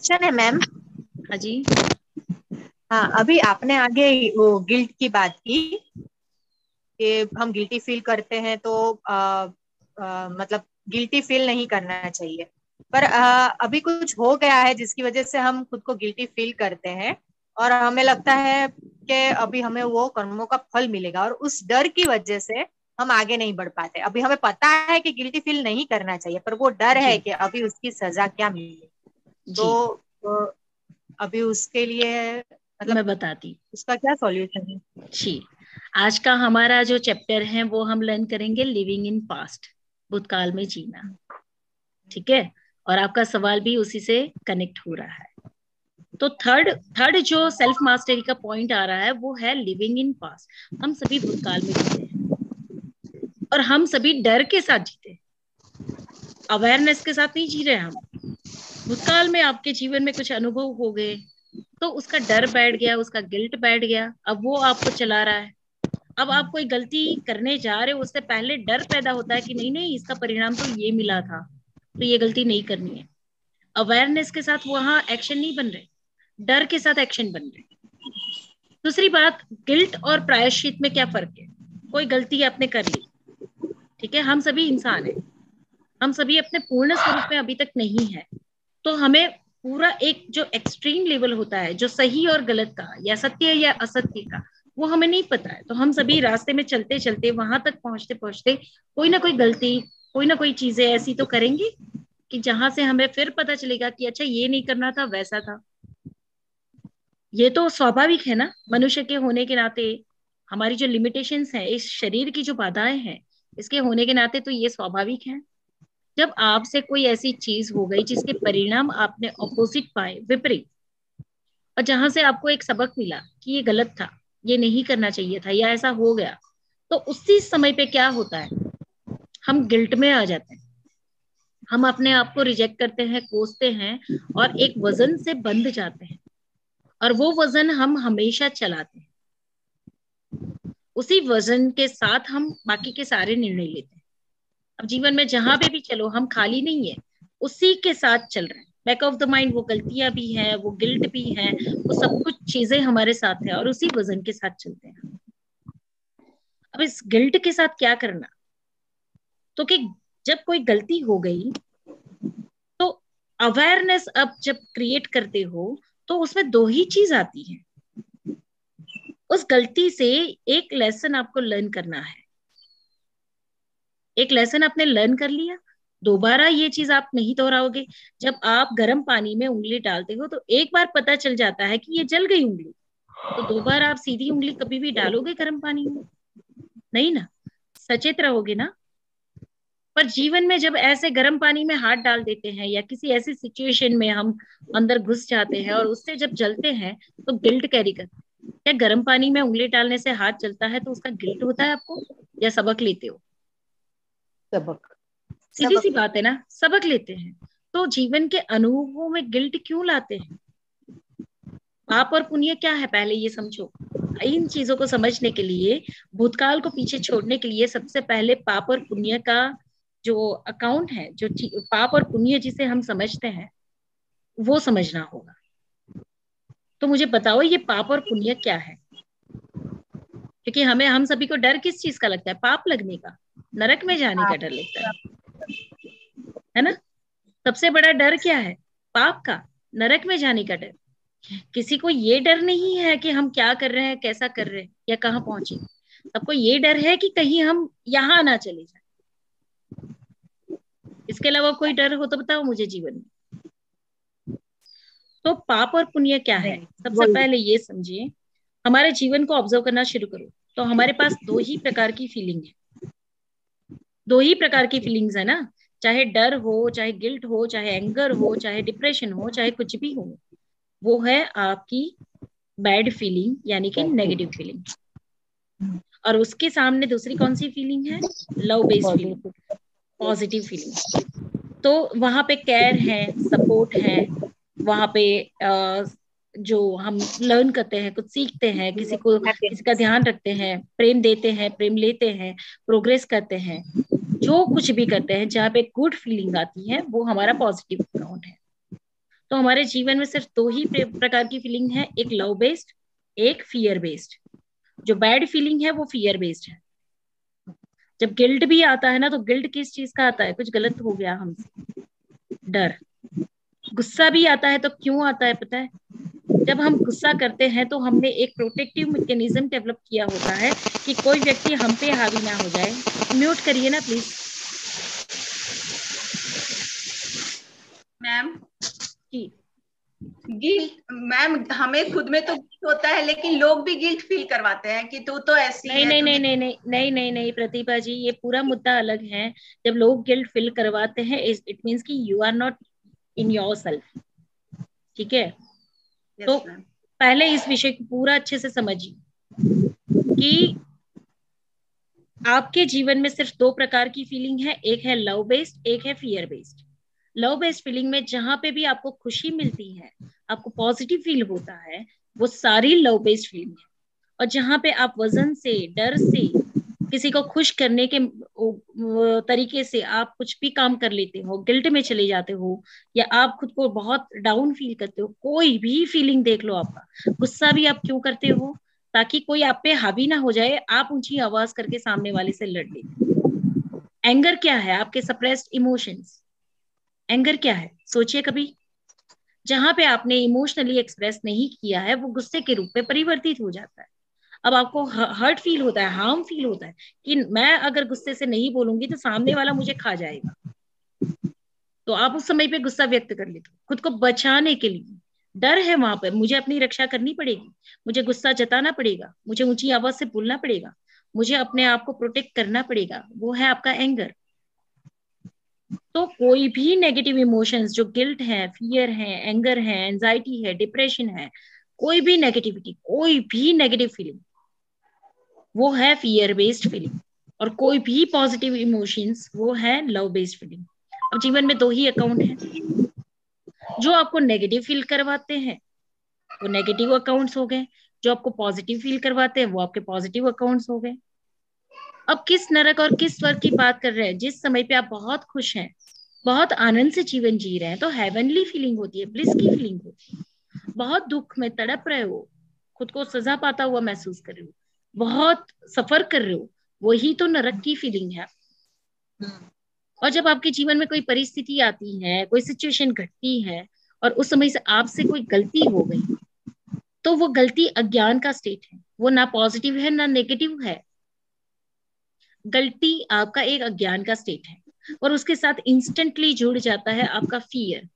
Question है ma'am. हाँ जी। हाँ, अभी आपने आगे वो गिल्ट की बात की कि हम गिल्टी फील करते हैं तो मतलब गिल्टी फील नहीं करना चाहिए। पर अभी कुछ हो गया है जिसकी वजह से हम खुद को गिल्टी फील करते हैं और हमें लगता है कि अभी हमें वो कर्मों का फल मिलेगा और उस डर की वजह से हम आगे नहीं बढ़ पाते। अभी हमें पता है कि गिल्टी फील नहीं करना चाहिए पर वो डर है जी कि अभी उसकी सजा क्या मिलेगी। जी। तो अभी उसके लिए मतलब मैं बताती उसका क्या सॉल्यूशन है? जी। आज का हमारा जो चैप्टर है वो हम लर्न करेंगे लिविंग इन पास्ट, भूतकाल में जीना। ठीक है। और आपका सवाल भी उसी से कनेक्ट हो रहा है। तो थर्ड थर्ड जो सेल्फ मास्टरी का पॉइंट आ रहा है वो है लिविंग इन पास्ट। हम सभी भूतकाल में जीते हैं और हम सभी डर के साथ जीते हैं, अवेयरनेस के साथ नहीं जी रहे हम। भूतकाल में आपके जीवन में कुछ अनुभव हो गए तो उसका डर बैठ गया, उसका गिल्ट बैठ गया, अब वो आपको चला रहा है। अब आप कोई गलती करने जा रहे हो उससे पहले डर पैदा होता है कि नहीं नहीं, इसका परिणाम तो ये मिला था, तो ये गलती नहीं करनी है। अवेयरनेस के साथ वहां एक्शन नहीं बन रहे, डर के साथ एक्शन बन रहे। दूसरी बात, गिल्ट और प्रायश्चित में क्या फर्क है? कोई गलती आपने कर ली, ठीक है, हम सभी इंसान हैं, हम सभी अपने पूर्ण स्वरूप में अभी तक नहीं है, तो हमें पूरा एक जो एक्सट्रीम लेवल होता है, जो सही और गलत का या सत्य या असत्य का, वो हमें नहीं पता है। तो हम सभी रास्ते में चलते चलते वहां तक पहुंचते पहुंचते कोई ना कोई गलती, कोई ना कोई चीजें ऐसी तो करेंगे कि जहां से हमें फिर पता चलेगा कि अच्छा ये नहीं करना था, वैसा था। ये तो स्वाभाविक है ना, मनुष्य के होने के नाते। हमारी जो लिमिटेशंस है, इस शरीर की जो बाधाएं हैं, इसके होने के नाते तो ये स्वाभाविक है। जब आपसे कोई ऐसी चीज हो गई जिसके परिणाम आपने ऑपोजिट पाए, विपरीत, और जहां से आपको एक सबक मिला कि ये गलत था, ये नहीं करना चाहिए था, या ऐसा हो गया, तो उसी समय पे क्या होता है, हम गिल्ट में आ जाते हैं। हम अपने आप को रिजेक्ट करते हैं, कोसते हैं, और एक वजन से बंध जाते हैं, और वो वजन हम हमेशा चलाते हैं। उसी वजन के साथ हम बाकी के सारे निर्णय लेते हैं। अब जीवन में जहां पे भी चलो, हम खाली नहीं है, उसी के साथ चल रहे हैं। बैक ऑफ द माइंड वो गलतियां भी हैं, वो गिल्ट भी है, वो सब कुछ चीजें हमारे साथ है और उसी वजन के साथ चलते हैं। अब इस गिल्ट के साथ क्या करना? तो कि जब कोई गलती हो गई तो अवेयरनेस अब जब क्रिएट करते हो तो उसमें दो ही चीज आती है। उस गलती से एक लेसन आपको लर्न करना है। एक लेसन आपने लर्न कर लिया, दोबारा ये चीज आप नहीं दोहराओगे। जब आप गर्म पानी में उंगली डालते हो तो एक बार पता चल जाता है कि ये जल गई उंगली, तो दोबारा आप सीधी उंगली कभी भी डालोगे गर्म पानी में? नहीं ना, सचेत रहोगे ना। पर जीवन में जब ऐसे गर्म पानी में हाथ डाल देते हैं या किसी ऐसी सिचुएशन में हम अंदर घुस जाते हैं और उससे जब जलते हैं तो गिल्ट कैरी करते हैं। क्या गर्म पानी में उंगली डालने से हाथ जलता है तो उसका गिल्ट होता है आपको, या सबक लेते हो? सबक। सीधी सी सबक बात लेते है ना, सबक लेते हैं। तो जीवन के अनुभवों में गिल्ट क्यों लाते हैं? पाप और पुण्य क्या है, पहले ये समझो। इन चीजों को समझने के लिए, भूतकाल को पीछे छोड़ने के लिए, सबसे पहले पाप और पुण्य का जो अकाउंट है, जो पाप और पुण्य जिसे हम समझते हैं, वो समझना होगा। तो मुझे बताओ ये पाप और पुण्य क्या है? क्योंकि हम सभी को डर किस चीज का लगता है? पाप लगने का, नरक में जाने हैं का आप। डर लगता है ना? सबसे बड़ा डर क्या है? पाप का, नरक में जाने का डर। किसी को ये डर नहीं है कि हम क्या कर रहे हैं, कैसा कर रहे हैं, या कहाँ पहुंचे। सबको ये डर है कि कहीं हम यहाँ ना चले जाए। इसके अलावा कोई डर हो तो बताओ मुझे जीवन में। तो पाप और पुण्य क्या है, नहीं, सबसे वही। पहले ये समझिए। हमारे जीवन को ऑब्जर्व करना शुरू करो तो हमारे पास दो ही प्रकार की फीलिंग है। दो ही प्रकार की फीलिंग्स है ना, चाहे डर हो, चाहे गिल्ट हो, चाहे एंगर हो, चाहे डिप्रेशन हो, चाहे कुछ भी हो। वो है आपकी बैड फीलिंग, यानी कि नेगेटिव फीलिंग। और उसके सामने दूसरी कौन सी फीलिंग है? Love based feeling, positive. Positive feeling. तो वहां पे केयर है, सपोर्ट है, वहां पे जो हम लर्न करते हैं, कुछ सीखते हैं, किसी को, किसी का हैप्पीनेस। ध्यान रखते हैं, प्रेम देते हैं, प्रेम लेते हैं, प्रोग्रेस करते हैं, जो कुछ भी करते हैं, जहाँ पे गुड फीलिंग आती है वो हमारा पॉजिटिव अकाउंट है। तो हमारे जीवन में सिर्फ दो ही प्रकार की फीलिंग है, एक लव बेस्ड, एक फियर बेस्ड। जो बैड फीलिंग है वो फियर बेस्ड है। जब गिल्ट भी आता है ना, तो गिल्ट किस चीज का आता है, कुछ गलत हो गया हमसे, डर। गुस्सा भी आता है तो क्यों आता है पता है? जब हम गुस्सा करते हैं तो हमने एक प्रोटेक्टिव मैकेनिज्म डेवलप किया होता है कि कोई व्यक्ति हम पे हावी ना हो जाए। म्यूट करिए ना please. Ma'am ji guilt, ma'am हमें खुद में तो गिल्ट होता है, लेकिन लोग भी गिल्ट फील करवाते हैं कि तू तो ऐसी नहीं है, नहीं नहीं तूने। नहीं नहीं नहीं नहीं नहीं प्रतिभा जी, ये पूरा मुद्दा अलग है। जब लोग गिल्ट फील करवाते हैं, इट मीन्स कि you are not in your self. ठीक है? तो यस मैम। पहले इस विषय को पूरा अच्छे से समझिए कि आपके जीवन में सिर्फ दो प्रकार की फीलिंग है, एक है लव बेस्ड, एक है fear based. Love based feeling में जहां पे भी आपको खुशी मिलती है, आपको पॉजिटिव फील होता है, वो सारी लव बेस्ड फीलिंग है। और जहां पे आप वजन से, डर से, किसी को खुश करने के तरीके से आप कुछ भी काम कर लेते हो, गिल्ट में चले जाते हो, या आप खुद को बहुत डाउन फील करते हो, कोई भी फीलिंग देख लो आपका, गुस्सा भी आप क्यों करते हो, ताकि कोई आप पे हावी ना हो जाए, आप ऊंची आवाज करके सामने वाले से लड़ लेते हो। एंगर क्या है? आपके सप्रेस्ड इमोशंस। एंगर क्या है, सोचिए कभी। जहां पे आपने इमोशनली एक्सप्रेस नहीं किया है, वो गुस्से के रूप में परिवर्तित हो जाता है। अब आपको हर्ट फील होता है, हार्म फील होता है कि मैं अगर गुस्से से नहीं बोलूंगी तो सामने वाला मुझे खा जाएगा। तो आप उस समय पे गुस्सा व्यक्त कर लेते हो खुद को बचाने के लिए। डर है वहां पर, मुझे अपनी रक्षा करनी पड़ेगी, मुझे गुस्सा जताना पड़ेगा, मुझे ऊंची आवाज से बोलना पड़ेगा, मुझे अपने आप को प्रोटेक्ट करना पड़ेगा। वो है आपका एंगर। तो कोई भी नेगेटिव इमोशंस जो गिल्ट है, फियर है, एंगर है, एंजाइटी है, डिप्रेशन है, कोई भी नेगेटिविटी, कोई भी नेगेटिव फीलिंग, वो है फियर बेस्ड फीलिंग। और कोई भी पॉजिटिव इमोशंस, वो है लव बेस्ड फीलिंग। अब जीवन में दो ही अकाउंट हैं। जो आपको नेगेटिव फील करवाते हैं वो नेगेटिव अकाउंट्स हो गए, जो आपको पॉजिटिव फील करवाते हैं वो आपके पॉजिटिव अकाउंट्स हो गए। अब किस नरक और किस स्वर्ग की बात कर रहे हैं? जिस समय पे आप बहुत खुश हैं, बहुत आनंद से जीवन जी रहे हैं, तो हेवनली फीलिंग होती है, ब्लिस की फीलिंग होती है। बहुत दुख में तड़प रहे हो, खुद को सजा पाता हुआ महसूस कर रहे हो, बहुत सफर कर रहे हो, वही तो नरक की फीलिंग है। और जब आपके जीवन में कोई परिस्थिति आती है, कोई सिचुएशन घटती है, और उस समय से आपसे कोई गलती हो गई, तो वो गलती अज्ञान का स्टेट है, वो ना पॉजिटिव है ना नेगेटिव है। गलती आपका एक अज्ञान का स्टेट है, और उसके साथ इंस्टेंटली जुड़ जाता है आपका फियर।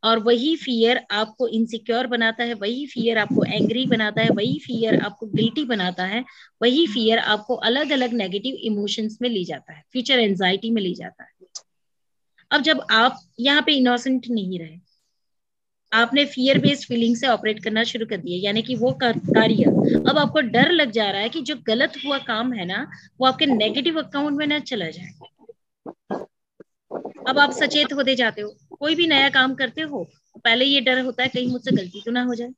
और वही फियर आपको इनसिक्योर बनाता है, वही फियर आपको एंग्री बनाता है, वही फियर आपको गिल्टी बनाता है, वही फियर आपको अलग अलग नेगेटिव इमोशंस में ले जाता है, फ्यूचर एंजाइटी में ले जाता है। अब जब आप यहाँ पे इनोसेंट नहीं रहे, आपने फियर बेस्ड फीलिंग से ऑपरेट करना शुरू कर दिया, यानी कि वो कार्य, अब आपको डर लग जा रहा है कि जो गलत हुआ काम है ना, वो आपके नेगेटिव अकाउंट में ना चला जाए। अब आप सचेत होते जाते हो, कोई भी नया काम करते हो तो पहले ये डर होता है कहीं मुझसे गलती तो ना हो जाए,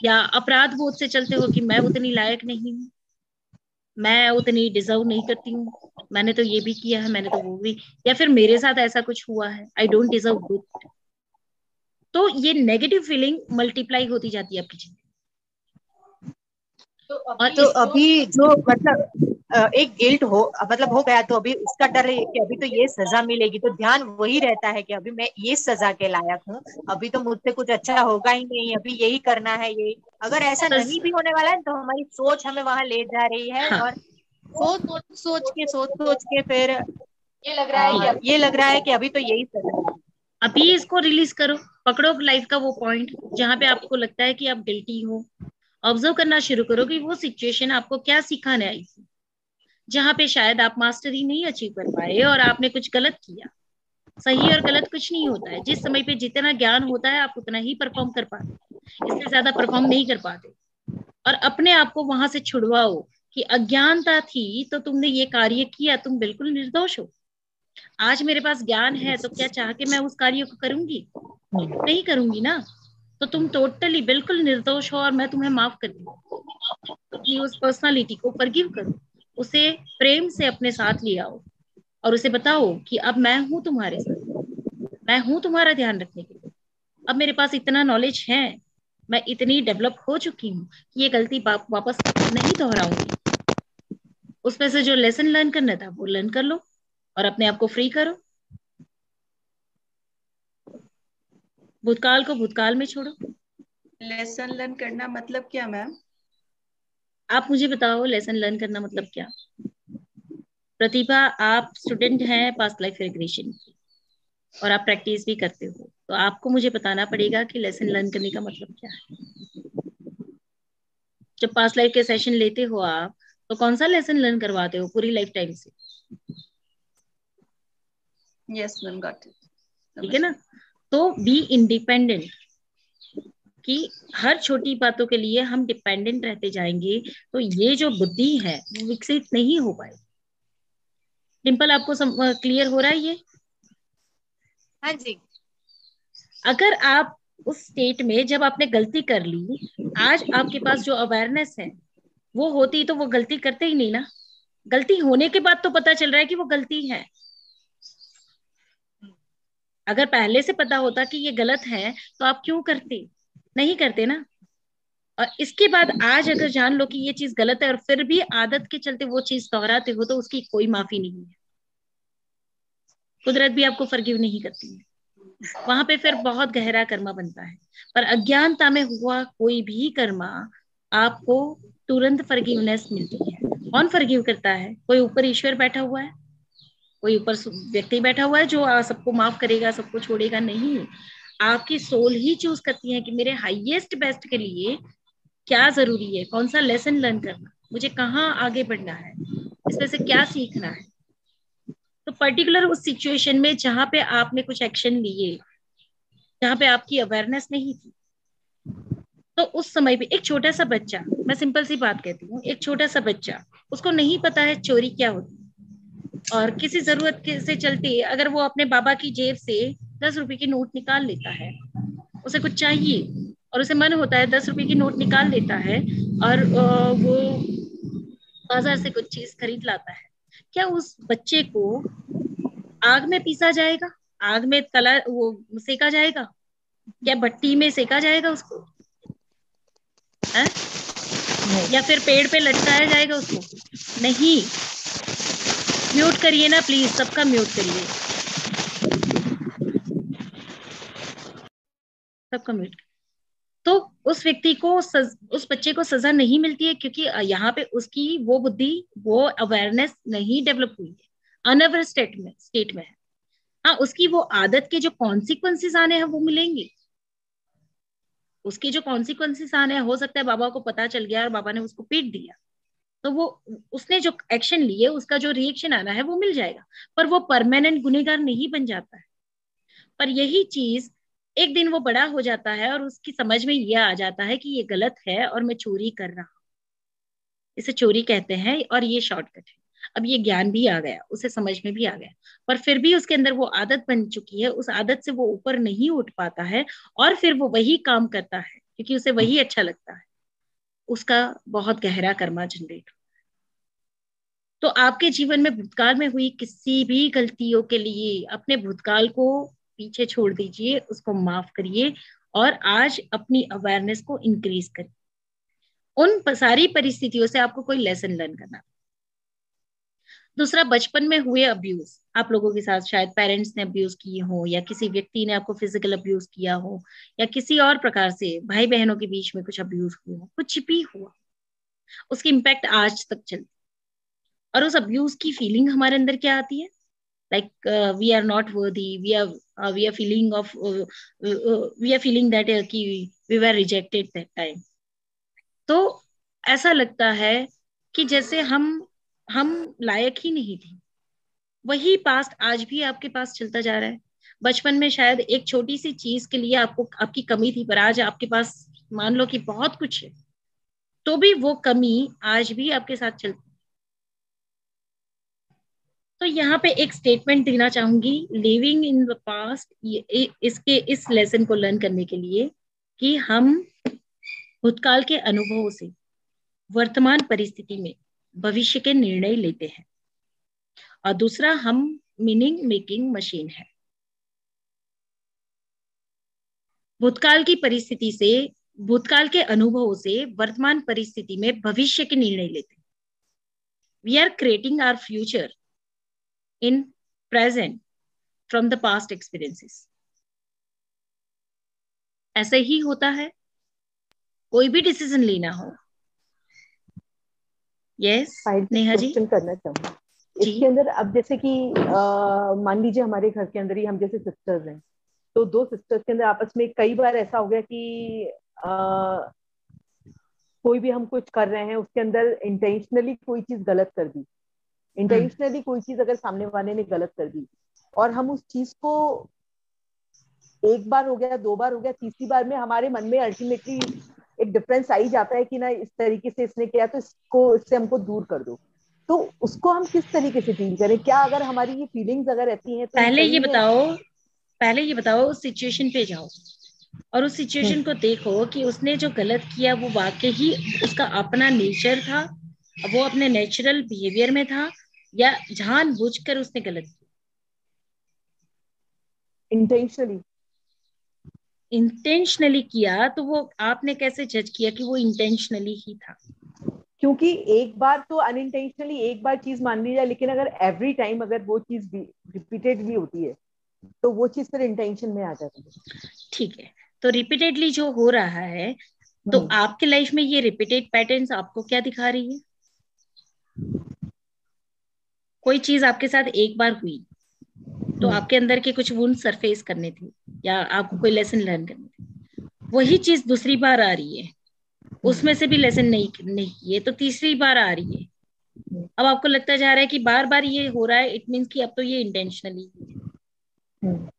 या अपराध बोध से चलते हो कि मैं उतनी लायक नहीं हूँ, मैं उतनी डिजर्व नहीं करती हूँ, मैंने तो ये भी किया है, मैंने तो वो भी, या फिर मेरे साथ ऐसा कुछ हुआ है, आई डोंट डिजर्व गुड। तो ये नेगेटिव फीलिंग मल्टीप्लाई होती जाती है आपकी जिंदगी। तो अभी जो मतलब एक गिल्ट हो मतलब हो गया, तो अभी उसका डर है कि अभी तो ये सजा मिलेगी, तो ध्यान वही रहता है कि अभी मैं ये सजा के लायक हूँ, अभी तो मुझसे कुछ अच्छा होगा ही नहीं, अभी यही करना है यही। अगर ऐसा नहीं भी होने वाला है तो हमारी सोच हमें वहां ले जा रही है, हाँ, और सोच सोच के फिर ये लग रहा है कि अभी तो यही सजा है। अभी इसको रिलीज करो, पकड़ो लाइफ का वो पॉइंट जहां पे आपको लगता है कि आप गिल्टी हो। ऑब्जर्व करना शुरू करो कि वो सिचुएशन आपको क्या सिखाने आई थी, जहां पे शायद आप मास्टरी नहीं अचीव कर पाए और आपने कुछ गलत किया। सही और गलत कुछ नहीं होता है, जिस समय पे जितना ज्ञान होता है आप उतना ही परफॉर्म कर पाते, इससे ज्यादा परफॉर्म नहीं कर पाते। और अपने आप को वहां से छुड़वाओ कि अज्ञानता थी तो तुमने ये कार्य किया, तुम बिल्कुल निर्दोष हो। आज मेरे पास ज्ञान है तो क्या चाह के मैं उस कार्य को करूंगी? नहीं करूंगी ना। तो तुम टोटली बिल्कुल निर्दोष हो और मैं तुम्हें माफ करती हूँ। अपनी उस पर्सनालिटी को फॉरगिव करो, उसे प्रेम से अपने साथ ले आओ, और उसे बताओ कि अब मैं हूं तुम्हारे साथ, मैं हूं तुम्हारा ध्यान रखने के लिए, अब मेरे पास इतना नॉलेज है, मैं इतनी डेवलप हो चुकी हूँ कि ये गलती वापस नहीं दोहराऊंगी। उसमें से जो लेसन लर्न करना था वो लर्न कर लो और अपने आप को फ्री करो। भूतकाल को भूतकाल में छोड़ो। लेसन लर्न करना मतलब क्या मैम? आप मुझे बताओ, लेसन लर्न करना मतलब क्या? प्रतिभा, आप स्टूडेंट हैं पास्ट लाइफ रिग्रेशन की और आप प्रैक्टिस भी करते हो, तो आपको मुझे बताना पड़ेगा कि लेसन लर्न करने का मतलब क्या है। जब पास्ट लाइफ के सेशन लेते हो आप, तो कौन सा लेसन लर्न करवाते हो पूरी लाइफ टाइम से? Yes ma'am, got it. ठीक है ना? तो बी इंडिपेंडेंट, कि हर छोटी बातों के लिए हम डिपेंडेंट रहते जाएंगे तो ये जो बुद्धि है वो विकसित नहीं हो पाएगी। डिम्पल, आपको क्लियर हो रहा है ये? हाँ जी। अगर आप उस स्टेट में जब आपने गलती कर ली, आज आपके पास जो अवेयरनेस है वो होती तो वो गलती करते ही नहीं ना। गलती होने के बाद तो पता चल रहा है कि वो गलती है। अगर पहले से पता होता कि ये गलत है तो आप क्यों करते? नहीं करते ना। और इसके बाद आज अगर जान लो कि ये चीज गलत है और फिर भी आदत के चलते वो चीज दोहराते हो, तो उसकी कोई माफी नहीं है। कुदरत भी आपको फॉरगिव नहीं करती है। वहां पे फिर बहुत गहरा कर्मा बनता है। पर अज्ञानता में हुआ कोई भी कर्मा आपको तुरंत फॉरगिवनेस मिलती है। कौन फॉरगिव करता है? कोई ऊपर ईश्वर बैठा हुआ है, कोई ऊपर व्यक्ति बैठा हुआ है जो सबको माफ करेगा, सबको छोड़ेगा? नहीं। आपकी सोल ही चूज करती है कि मेरे हाईएस्ट बेस्ट के लिए क्या जरूरी है, कौन सा लेसन लर्न करना, मुझे कहाँ आगे बढ़ना है, इसमें से क्या सीखना है। तो पर्टिकुलर उस सिचुएशन में जहां पे आपने कुछ एक्शन लिए, जहां पे आपकी अवेयरनेस नहीं थी, तो उस समय पे एक छोटा सा बच्चा, मैं सिंपल सी बात कहती हूँ, एक छोटा सा बच्चा, उसको नहीं पता है चोरी क्या होती है, और किसी जरूरत से चलते अगर वो अपने बाबा की जेब से 10 रुपए की नोट निकाल लेता है, उसे कुछ चाहिए और उसे मन होता है 10 रुपए की नोट निकाल लेता है और वो बाजार से कुछ चीज खरीद लाता है, क्या उस बच्चे को आग में पीसा जाएगा? आग में तला वो सेका जाएगा? क्या भट्टी में सेका जाएगा उसको? है? या फिर पेड़ पे लटकाया जाएगा उसको? नहीं। म्यूट करिए ना प्लीज, सबका म्यूट करिए, सबका म्यूट। तो उस व्यक्ति को उस बच्चे को सजा नहीं मिलती है क्योंकि यहाँ पे उसकी वो बुद्धि, वो अवेयरनेस नहीं डेवलप हुई है, अनअवेयर स्टेट में है। हाँ, उसकी वो आदत के जो कॉन्सिक्वेंसेस आने हैं वो मिलेंगे। उसकी जो कॉन्सिक्वेंसेस आने हैं, हो सकता है बाबा को पता चल गया और बाबा ने उसको पीट दिया, तो वो उसने जो एक्शन लिए उसका जो रिएक्शन आना है वो मिल जाएगा, पर वो परमानेंट गुनहगार नहीं बन जाता है। पर यही चीज एक दिन वो बड़ा हो जाता है और उसकी समझ में ये आ जाता है कि ये गलत है और मैं चोरी कर रहा हूँ, इसे चोरी कहते हैं और ये शॉर्टकट है। अब ये ज्ञान भी आ गया, उसे समझ में भी आ गया, पर फिर भी उसके अंदर वो आदत बन चुकी है, उस आदत से वो ऊपर नहीं उठ पाता है और फिर वो वही काम करता है क्योंकि उसे वही अच्छा लगता है। उसका बहुत गहरा कर्मा जनरेट। तो आपके जीवन में भूतकाल में हुई किसी भी गलतियों के लिए अपने भूतकाल को पीछे छोड़ दीजिए, उसको माफ करिए और आज अपनी अवेयरनेस को इंक्रीज करिए। उन सारी परिस्थितियों से आपको कोई लेसन लर्न करना। दूसरा, बचपन में हुए अब्यूज, आप लोगों के साथ शायद पेरेंट्स ने अब्यूज किए हो या किसी व्यक्ति ने आपको फिजिकल अब्यूज किया हो या किसी और प्रकार से भाई बहनों के बीच में कुछ अब्यूज हुआ हो, कुछ भी हुआ, उसकी इम्पैक्ट आज तक चलती। और उस अब्यूज की फीलिंग हमारे अंदर क्या आती है? like we are not worthy, we are feeling of we are feeling that कि we were rejected that time। तो ऐसा लगता है कि जैसे हम लायक ही नहीं थे। वही पास्ट आज भी आपके पास चलता जा रहा है। बचपन में शायद एक छोटी सी चीज के लिए आपको आपकी कमी थी, पर आज आपके पास मान लो कि बहुत कुछ है, तो भी वो कमी आज भी आपके साथ चलती। तो यहाँ पे एक स्टेटमेंट देना चाहूंगी, लिविंग इन द पास्ट, इसके इस लेसन को लर्न करने के लिए कि हम भूतकाल के अनुभवों से वर्तमान परिस्थिति में भविष्य के निर्णय लेते हैं। और दूसरा, हम मीनिंग मेकिंग मशीन है। भूतकाल की परिस्थिति से, भूतकाल के अनुभवों से वर्तमान परिस्थिति में भविष्य के निर्णय लेते हैं। We are creating our future in present from the past experiences. ऐसे ही होता है कोई भी डिसीजन लेना हो। यस नेहा जी। क्वेश्चन करना चाहूंगी जी। इसके अंदर। अब जैसे कि मान लीजिए हमारे घर के अंदर ही हम जैसे सिस्टर्स हैं, तो दो सिस्टर्स के अंदर आपस में कई बार ऐसा हो गया कि कोई भी हम कुछ कर रहे हैं, उसके अंदर इंटेंशनली कोई चीज गलत कर दी, इंटेंशनली कोई चीज अगर सामने वाले ने गलत कर दी, और हम उस चीज को एक बार हो गया, दो बार हो गया, तीसरी बार में हमारे मन में अल्टीमेटली एक डिफरेंस आ ही जाता है कि ना इस तरीके से इसने किया तो इससे हमको दूर कर दो। तो उसको हम किस तरीके से डील करें? क्या अगर हमारी ये फीलिंग्स अगर रहती हैं तो पहले सही है? पहले ये बताओ उस सिचुएशन पे जाओ और उस सिचुएशन को देखो कि उसने जो गलत किया वो वाकई ही उसका अपना नेचर था, वो अपने नेचुरल बिहेवियर में था, या जानबूझकर उसने गलत किया। इंटेंशनली किया तो वो आपने कैसे जज किया कि वो इंटेंशनली ही था? क्योंकि एक बार तो अनइंटेंशनली एक बार चीज मान ली जाए, लेकिन अगर एवरी टाइम अगर वो चीज रिपीटेड भी होती है तो वो चीज फिर इंटेंशन में आ जाती है। ठीक है, तो रिपीटेडली जो हो रहा है, तो आपके लाइफ में ये रिपीटेड पैटर्न्स आपको क्या दिखा रही है? कोई चीज आपके साथ एक बार हुई तो आपके अंदर के कुछ वुंड सरफेस करने थे या आपको कोई लेसन लर्न करने थे, वही चीज दूसरी बार आ रही है, उसमें से भी लेसन नहीं किए तो तीसरी बार आ रही है। अब आपको लगता जा रहा है कि बार बार ये हो रहा है, इट मीन्स कि अब तो ये इंटेंशनली है।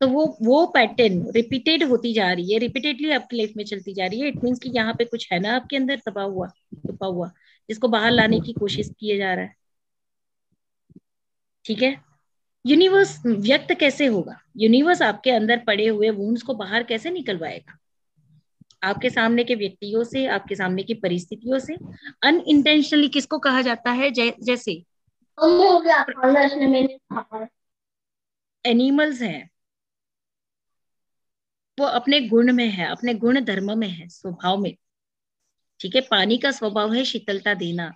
तो वो पैटर्न रिपीटेड होती जा रही है, रिपीटेडली आपकी लाइफ में चलती जा रही है। इट मीन्स कि यहाँ पे कुछ है ना आपके अंदर दबा हुआ, छुपा हुआ, जिसको बाहर लाने की कोशिश किए जा रहा है। ठीक है, यूनिवर्स व्यक्त कैसे होगा? यूनिवर्स आपके अंदर पड़े हुए वुंड्स को बाहर कैसे निकलवाएगा? आपके सामने के व्यक्तियों से, आपके सामने की परिस्थितियों से। अनइंटेंशनली किसको कहा जाता है? जैसे एनिमल्स हैं, वो अपने गुण में है, अपने गुण धर्म में है, स्वभाव में। ठीक है, पानी का स्वभाव है शीतलता देना,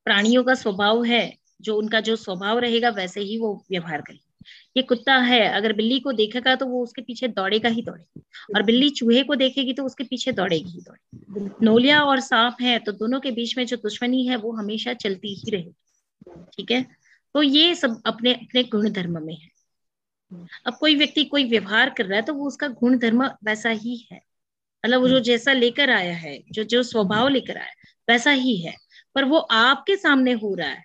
प्राणियों का स्वभाव है जो उनका जो स्वभाव रहेगा वैसे ही वो व्यवहार करेगा। ये कुत्ता है, अगर बिल्ली को देखेगा तो वो उसके पीछे दौड़ेगा ही दौड़ेगा, और बिल्ली चूहे को देखेगी तो उसके पीछे दौड़ेगी ही दौड़ेगी। नोलिया और सांप है तो दोनों के बीच में जो दुश्मनी है वो हमेशा चलती ही रहेगी। ठीक है, तो ये सब अपने अपने गुण धर्म में है। अब कोई व्यक्ति कोई व्यवहार कर रहा है तो वो उसका गुण धर्म वैसा ही है, मतलब वो जो जैसा लेकर आया है, जो जो स्वभाव लेकर आया है वैसा ही है, पर वो आपके सामने हो रहा है।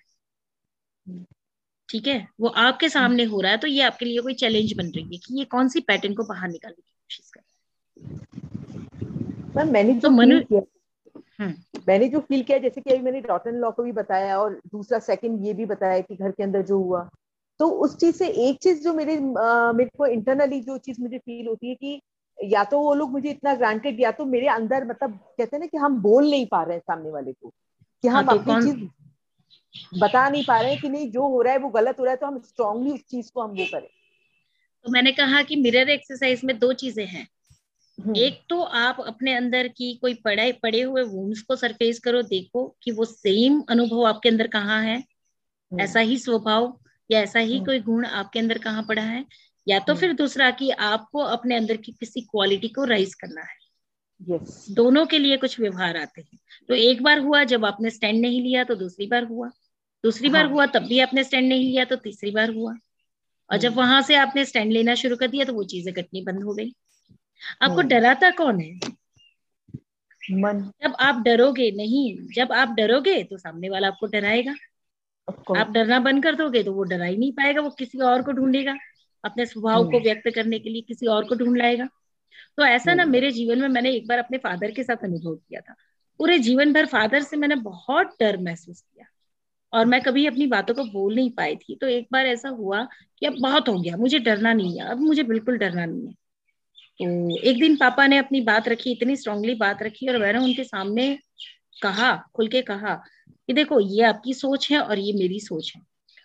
ठीक है, वो आपके सामने हो रहा है, तो ये आपके लिए कोई चैलेंज बन रही है कि ये कौन सी पैटर्न को बाहर निकालने की कोशिश कर रहा है। मैंने जो तो फील किया, मैंने जो फील किया, जैसे कि अभी मैंने डॉटर इन लॉ को भी बताया और दूसरा सेकंड ये भी बताया कि घर के अंदर जो हुआ, तो उस चीज से एक चीज जो मेरे को इंटरनली जो चीज मुझे फील होती है कि या तो वो लोग मुझे इतना ग्रांटेड, या तो मेरे अंदर मतलब कहते हैं ना कि हम बोल नहीं पा रहे हैं सामने वाले को, कि हम तो अपनी चीज बता नहीं पा रहे हैं कि नहीं जो हो रहा है वो गलत हो रहा है, तो हम स्ट्रांगली उस चीज को हम वो करें। तो मैंने कहा कि मिरर एक्सरसाइज में दो चीजें हैं। एक तो आप अपने अंदर की कोई पड़े हुए वुंड्स को सरफेस करो, देखो कि वो सेम अनुभव आपके अंदर कहाँ है, ऐसा ही स्वभाव या ऐसा ही कोई गुण आपके अंदर कहाँ पड़ा है। या तो फिर दूसरा कि आपको अपने अंदर की किसी क्वालिटी को राइज करना है। yes. दोनों के लिए कुछ व्यवहार आते हैं। तो एक बार हुआ जब आपने स्टैंड नहीं लिया, तो दूसरी बार हुआ, दूसरी बार हुआ तब भी आपने स्टैंड नहीं लिया, तो तीसरी बार हुआ, और जब वहां से आपने स्टैंड लेना शुरू कर दिया तो वो चीजें कटनी बंद हो गई। आपको डराता कौन है? मन। जब आप डरोगे नहीं, जब आप डरोगे तो सामने वाला आपको डराएगा। आप डरना बंद कर दोगे तो वो डरा ही नहीं पाएगा, वो किसी और को ढूंढेगा, अपने स्वभाव को व्यक्त करने के लिए किसी और को ढूंढ लाएगा। तो ऐसा ना मेरे जीवन में मैंने एक बार अपने फादर के साथ अनुभव किया था। पूरे जीवन भर फादर से मैंने बहुत डर महसूस किया और मैं कभी अपनी बातों को बोल नहीं पाई थी। तो एक बार ऐसा हुआ कि अब बहुत हो गया, मुझे डरना नहीं है, अब मुझे बिल्कुल डरना नहीं है। तो एक दिन पापा ने अपनी बात रखी, इतनी स्ट्रांगली बात रखी, और मैंने उनके सामने कहा, खुल के कहा कि देखो ये आपकी सोच है और ये मेरी सोच है,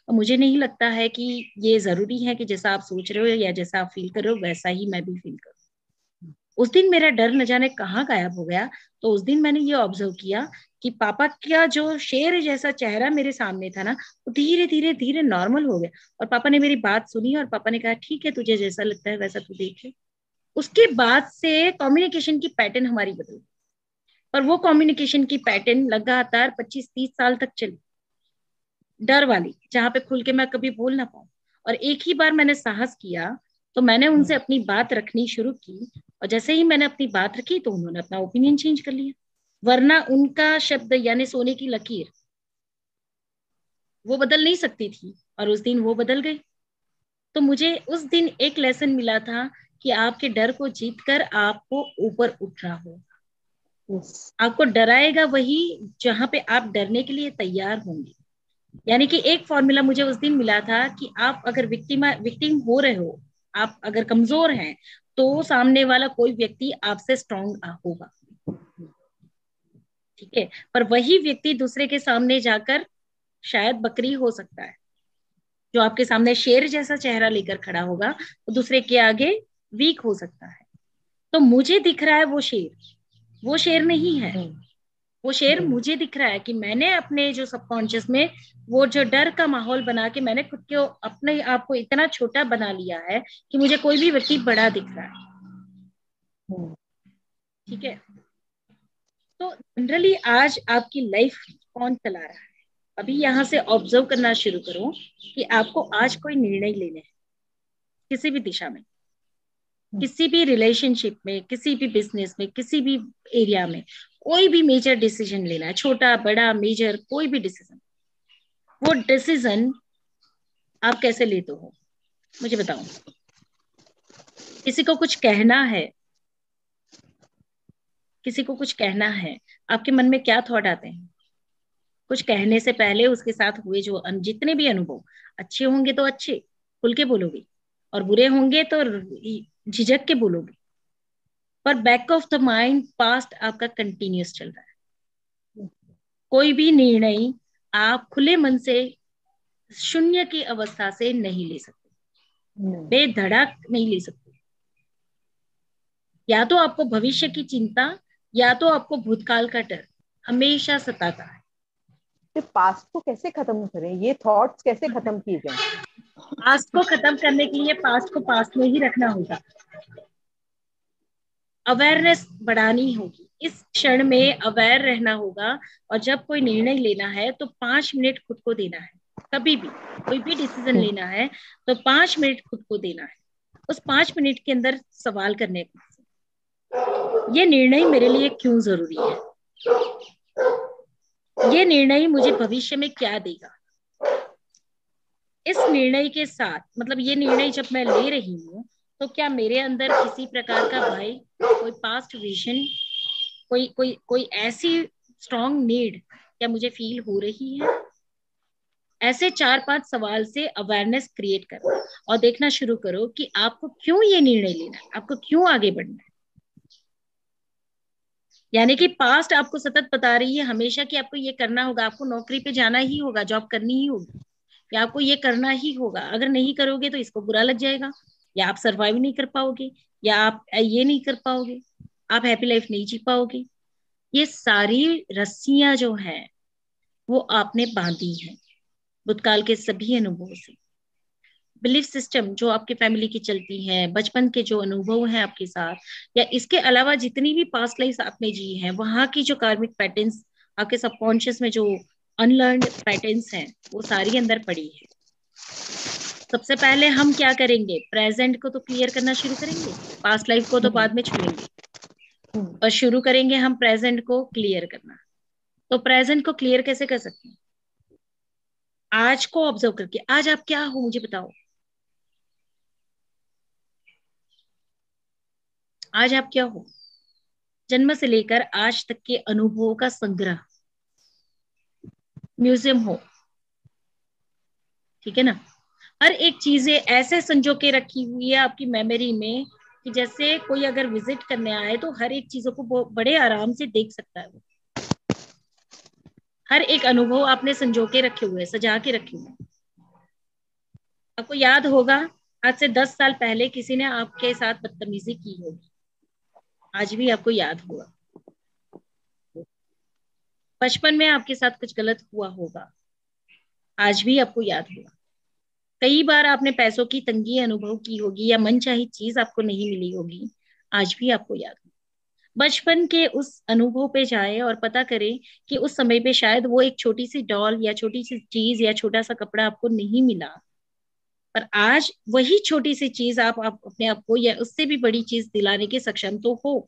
और मुझे नहीं लगता है कि ये जरूरी है कि जैसा आप सोच रहे हो या जैसा आप फील कर रहे हो वैसा ही मैं भी फील करूँ। उस दिन मेरा डर न जाने कहाँ गायब हो गया। तो उस दिन मैंने ये ऑब्जर्व किया कि पापा का जो शेर जैसा चेहरा मेरे सामने था ना, वो धीरे धीरे धीरे नॉर्मल हो गया। और पापा ने मेरी बात सुनी और पापा ने कहा ठीक है, तुझे जैसा लगता है वैसा तू देख ले। उसके बाद से कम्युनिकेशन की पैटर्न हमारी बदल गई। पर वो कम्युनिकेशन की पैटर्न लगातार 25-30 साल तक चली, डर वाली, जहां पे खुल के मैं कभी बोल ना पाऊं। और एक ही बार मैंने साहस किया तो मैंने उनसे अपनी बात रखनी शुरू की। और जैसे ही मैंने अपनी बात रखी तो उन्होंने अपना ओपिनियन चेंज कर लिया। वरना उनका शब्द यानी सोने की लकीर वो बदल नहीं सकती थी, और उस दिन वो बदल गई। तो मुझे उस दिन एक लेसन मिला था कि आपके डर को जीतकर आपको ऊपर उठना हो। आपको डराएगा वही जहां पे आप डरने के लिए तैयार होंगे। यानी कि एक फॉर्मूला मुझे उस दिन मिला था कि आप अगर विक्टिम हो रहे हो, आप अगर कमजोर हैं, तो सामने वाला कोई व्यक्ति आपसे स्ट्रांग होगा, ठीक है। पर वही व्यक्ति दूसरे के सामने जाकर शायद बकरी हो सकता है। जो आपके सामने शेर जैसा चेहरा लेकर खड़ा होगा वो दूसरे के आगे वीक हो सकता है। तो मुझे दिख रहा है वो शेर नहीं है। वो शेर मुझे दिख रहा है कि मैंने अपने जो सबकॉन्शियस में वो जो डर का माहौल बना के मैंने खुद को अपने आप को इतना छोटा बना लिया है कि मुझे कोई भी व्यक्ति बड़ा दिख रहा है, ठीक है। तो जनरली आज आपकी लाइफ कौन चला रहा है? अभी यहाँ से ऑब्जर्व करना शुरू करो कि आपको आज कोई निर्णय लेने हैं किसी भी दिशा में, किसी भी रिलेशनशिप में, किसी भी बिजनेस में, किसी भी एरिया में। कोई भी मेजर डिसीजन लेना है, छोटा बड़ा मेजर कोई भी डिसीजन। वो डिसीजन आप कैसे लेते हो मुझे बताओ। किसी को कुछ कहना है, किसी को कुछ कहना है, आपके मन में क्या थॉट आते हैं? कुछ कहने से पहले उसके साथ हुए जो जितने भी अनुभव अच्छे होंगे तो अच्छे खुल के बोलोगे, और बुरे होंगे तो झिझक के बोलोगे। पर back of the mind past आपका कंटिन्यूस चल रहा है। कोई भी निर्णय आप खुले मन से शून्य की अवस्था से नहीं ले सकते, बेधड़क नहीं ले सकते। या तो आपको भविष्य की चिंता या तो आपको भूतकाल का डर हमेशा सताता है। तो पास्ट को कैसे खत्म करें? ये थॉट्स कैसे खत्म किए जाएं? पास्ट को खत्म करने के लिए पास्ट को पास्ट में ही रखना होगा। अवेयरनेस बढ़ानी होगी, इस क्षण में अवेयर रहना होगा। और जब कोई निर्णय लेना है तो 5 मिनट खुद को देना है। कभी भी कोई भी डिसीजन लेना है तो 5 मिनट खुद को देना है। उस 5 मिनट के अंदर सवाल करने को, ये निर्णय मेरे लिए क्यों जरूरी है, ये निर्णय मुझे भविष्य में क्या देगा। इस निर्णय के साथ मतलब ये निर्णय जब मैं ले रही हूँ तो क्या मेरे अंदर किसी प्रकार का भय, कोई पास्ट विजन, कोई कोई कोई ऐसी स्ट्रॉन्ग नीड क्या मुझे फील हो रही है? ऐसे 4-5 सवाल से अवेयरनेस क्रिएट करो और देखना शुरू करो कि आपको क्यों ये निर्णय लेना है, आपको क्यों आगे बढ़ना है। यानी कि पास्ट आपको सतत बता रही है हमेशा कि आपको ये करना होगा, आपको नौकरी पे जाना ही होगा, जॉब करनी ही होगी, या आपको ये करना ही होगा, अगर नहीं करोगे तो इसको बुरा लग जाएगा, या आप सरवाइव नहीं कर पाओगे, या आप ये नहीं कर पाओगे, आप हैप्पी लाइफ नहीं जी पाओगे। ये सारी रस्सियां जो हैं वो आपने बांधी हैं भूतकाल के सभी अनुभवों से। बिलीफ सिस्टम जो आपके फैमिली की चलती हैं, बचपन के जो अनुभव हैं आपके साथ, या इसके अलावा जितनी भी पास्ट लाइफ आपने जी हैं, वहां की जो कार्मिक पैटर्न्स आपके सबकॉन्शियस में जो अनलर्नड पैटर्न्स हैं वो सारी अंदर पड़ी है। सबसे पहले हम क्या करेंगे, प्रेजेंट को तो क्लियर करना शुरू करेंगे, पास्ट लाइफ को तो बाद में छोड़ेंगे और शुरू करेंगे हम प्रेजेंट को क्लियर करना। तो प्रेजेंट को क्लियर कैसे कर सकते हैं? आज को ऑब्जर्व करके, आज आप क्या हो मुझे बताओ। आज आप क्या हो? जन्म से लेकर आज तक के अनुभवों का संग्रह, म्यूजियम हो, ठीक है ना। हर एक चीजें ऐसे संजो के रखी हुई है आपकी मेमोरी में कि जैसे कोई अगर विजिट करने आए तो हर एक चीजों को बड़े आराम से देख सकता है। वो हर एक अनुभव आपने संजो के रखे हुए, सजा के रखे हुए। आपको याद होगा आज से 10 साल पहले किसी ने आपके साथ बदतमीजी की होगी, आज भी आपको याद होगा। बचपन में आपके साथ कुछ गलत हुआ होगा, आज भी आपको याद होगा। कई बार आपने पैसों की तंगी अनुभव की होगी या मनचाही चीज आपको नहीं मिली होगी, आज भी आपको याद होगा। बचपन के उस अनुभव पे जाए और पता करें कि उस समय पे शायद वो एक छोटी सी डॉल या छोटी सी चीज या छोटा सा कपड़ा आपको नहीं मिला, पर आज वही छोटी सी चीज आप अपने आप को या उससे भी बड़ी चीज दिलाने के सक्षम तो हो,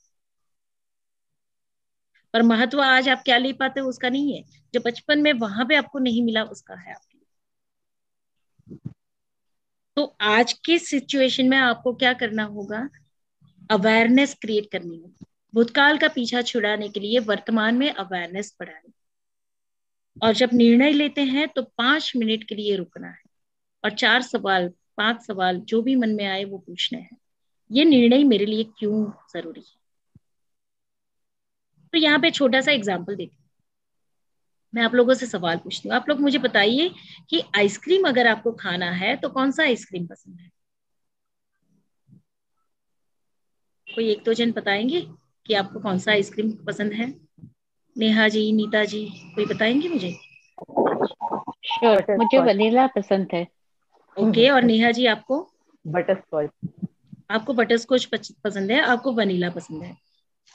पर महत्व आज आप क्या ले पाते हो उसका नहीं है, जो बचपन में वहां पे आपको नहीं मिला उसका है आपके लिए। तो आज के सिचुएशन में आपको क्या करना होगा, अवेयरनेस क्रिएट करनी होगी। भूतकाल का पीछा छुड़ाने के लिए वर्तमान में अवेयरनेस बढ़ानी, और जब निर्णय लेते हैं तो 5 मिनट के लिए रुकना है और 4 सवाल 5 सवाल जो भी मन में आए वो पूछने हैं। ये निर्णय मेरे लिए क्यों जरूरी है। तो यहाँ पे छोटा सा एग्जाम्पल देती हूँ। मैं आप लोगों से सवाल पूछती हूँ, आप लोग मुझे बताइए कि आइसक्रीम अगर आपको खाना है तो कौन सा आइसक्रीम पसंद है। कोई एक दो जन बताएंगे कि आपको कौन सा आइसक्रीम पसंद है। नेहा जी, नीता जी, कोई बताएंगे मुझे। श्योर, मुझे वनीला पसंद है। ओके, और नेहा जी आपको? Butterscotch. आपको बटर स्कॉच पसंद है, आपको वनीला पसंद है।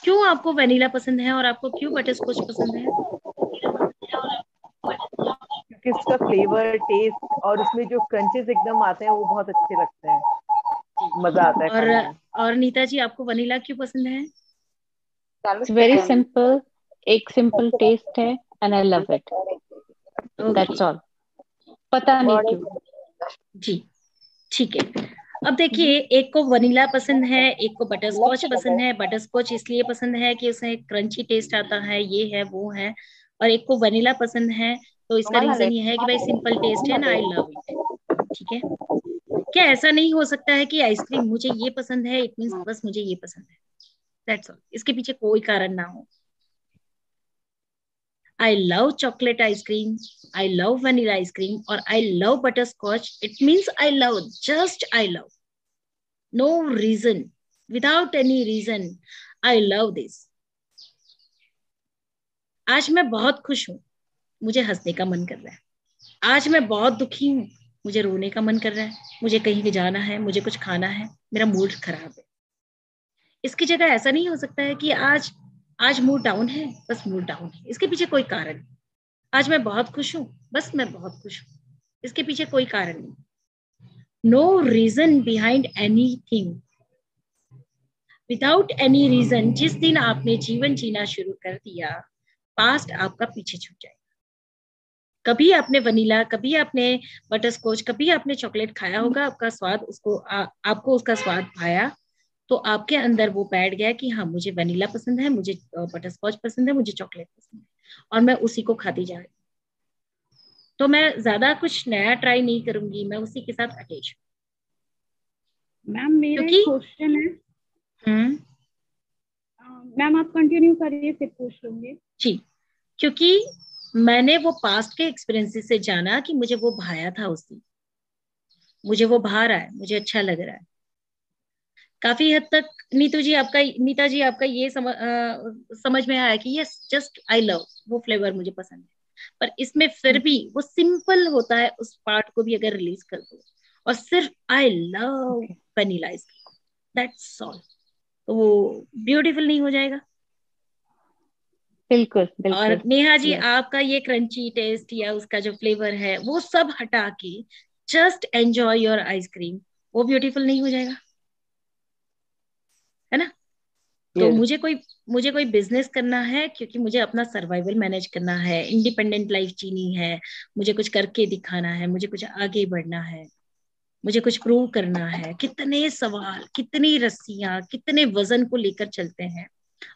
क्यों आपको वनीला पसंद है और आपको क्यों बटर स्कॉच पसंद है? क्योंकि उसका फ्लेवर, टेस्ट और उसमें जो क्रंचेस एकदम आते हैं वो बहुत अच्छे लगते हैं, मजा आता है खाने में। और नीता जी आपको वनीला क्यों पसंद है? इट्स वेरी सिंपल, एक सिंपल टेस्ट है and I love it, that's all. पता नहीं क्यों। जी ठीक है। अब देखिए, एक को वनीला पसंद है, एक को बटर स्कॉच पसंद है। बटर स्कॉच इसलिए पसंद है कि उसमें क्रंची टेस्ट आता है, ये है वो है, और एक को वनीला पसंद है तो इसका रीजन ये है कि भाई सिंपल टेस्ट है ना, आई लव इट। ठीक है, क्या ऐसा नहीं हो सकता है कि आइसक्रीम मुझे ये पसंद है इट मींस बस मुझे ये पसंद है, दैट्स ऑल, इसके पीछे कोई कारण ना हो। I love chocolate ice cream, I love vanilla ice cream, or I love butterscotch. It means I love, just I love. No reason, without any reason, I love this. आज मैं बहुत खुश हूं, मुझे हंसने का मन कर रहा है। आज मैं बहुत दुखी हूं, मुझे रोने का मन कर रहा है, मुझे कहीं भी जाना है, मुझे कुछ खाना है, मेरा मूड खराब है। इसकी जगह ऐसा नहीं हो सकता है कि आज मूड डाउन है, बस मूड डाउन है, इसके पीछे कोई कारण नहीं। आज मैं बहुत खुश हूं, बस मैं बहुत खुश हूं, इसके पीछे कोई कारण नहीं। No reason behind anything, without any reason. जिस दिन आपने जीवन जीना शुरू कर दिया, पास्ट आपका पीछे छूट जाएगा। कभी आपने वनीला, कभी आपने बटर स्कॉच, कभी आपने चॉकलेट खाया होगा, आपका स्वाद आपको उसका स्वाद आया तो आपके अंदर वो बैठ गया कि हाँ मुझे वनीला पसंद है, मुझे बटर स्कॉच पसंद है, मुझे चॉकलेट पसंद है, और मैं उसी को खाती जा रही हूँ। तो मैं ज्यादा कुछ नया ट्राई नहीं करूंगी, मैं उसी के साथ अटैच हूँ। मैम मेरा एक क्वेश्चन है। मैम आप कंटिन्यू करिए, फिर पूछ लूंगी। जी, क्योंकि मैंने वो पास्ट के एक्सपीरियंसेस से जाना कि मुझे वो भाया था उस दिन, मुझे वो भा रहा है, मुझे अच्छा लग रहा है। काफी हद तक नीता जी आपका ये समझ में आया कि यस, जस्ट आई लव, वो फ्लेवर मुझे पसंद है। पर इसमें फिर भी वो सिंपल होता है, उस पार्ट को भी अगर रिलीज कर दो और सिर्फ I love vanilla ice cream, that's all, तो वो ब्यूटीफुल नहीं हो जाएगा? बिल्कुल बिल्कुल। और नेहा जी आपका ये क्रंची टेस्ट या उसका जो फ्लेवर है वो सब हटा के जस्ट एंजॉय योर आइसक्रीम, वो ब्यूटीफुल नहीं हो जाएगा? है ना? तो मुझे कोई बिजनेस करना है क्योंकि मुझे अपना सर्वाइवल मैनेज करना है, इंडिपेंडेंट लाइफ जीनी है, मुझे कुछ करके दिखाना है, मुझे कुछ आगे बढ़ना है, मुझे कुछ प्रूव करना है। कितने सवाल, कितनी रस्सियां, कितने वजन को लेकर चलते हैं,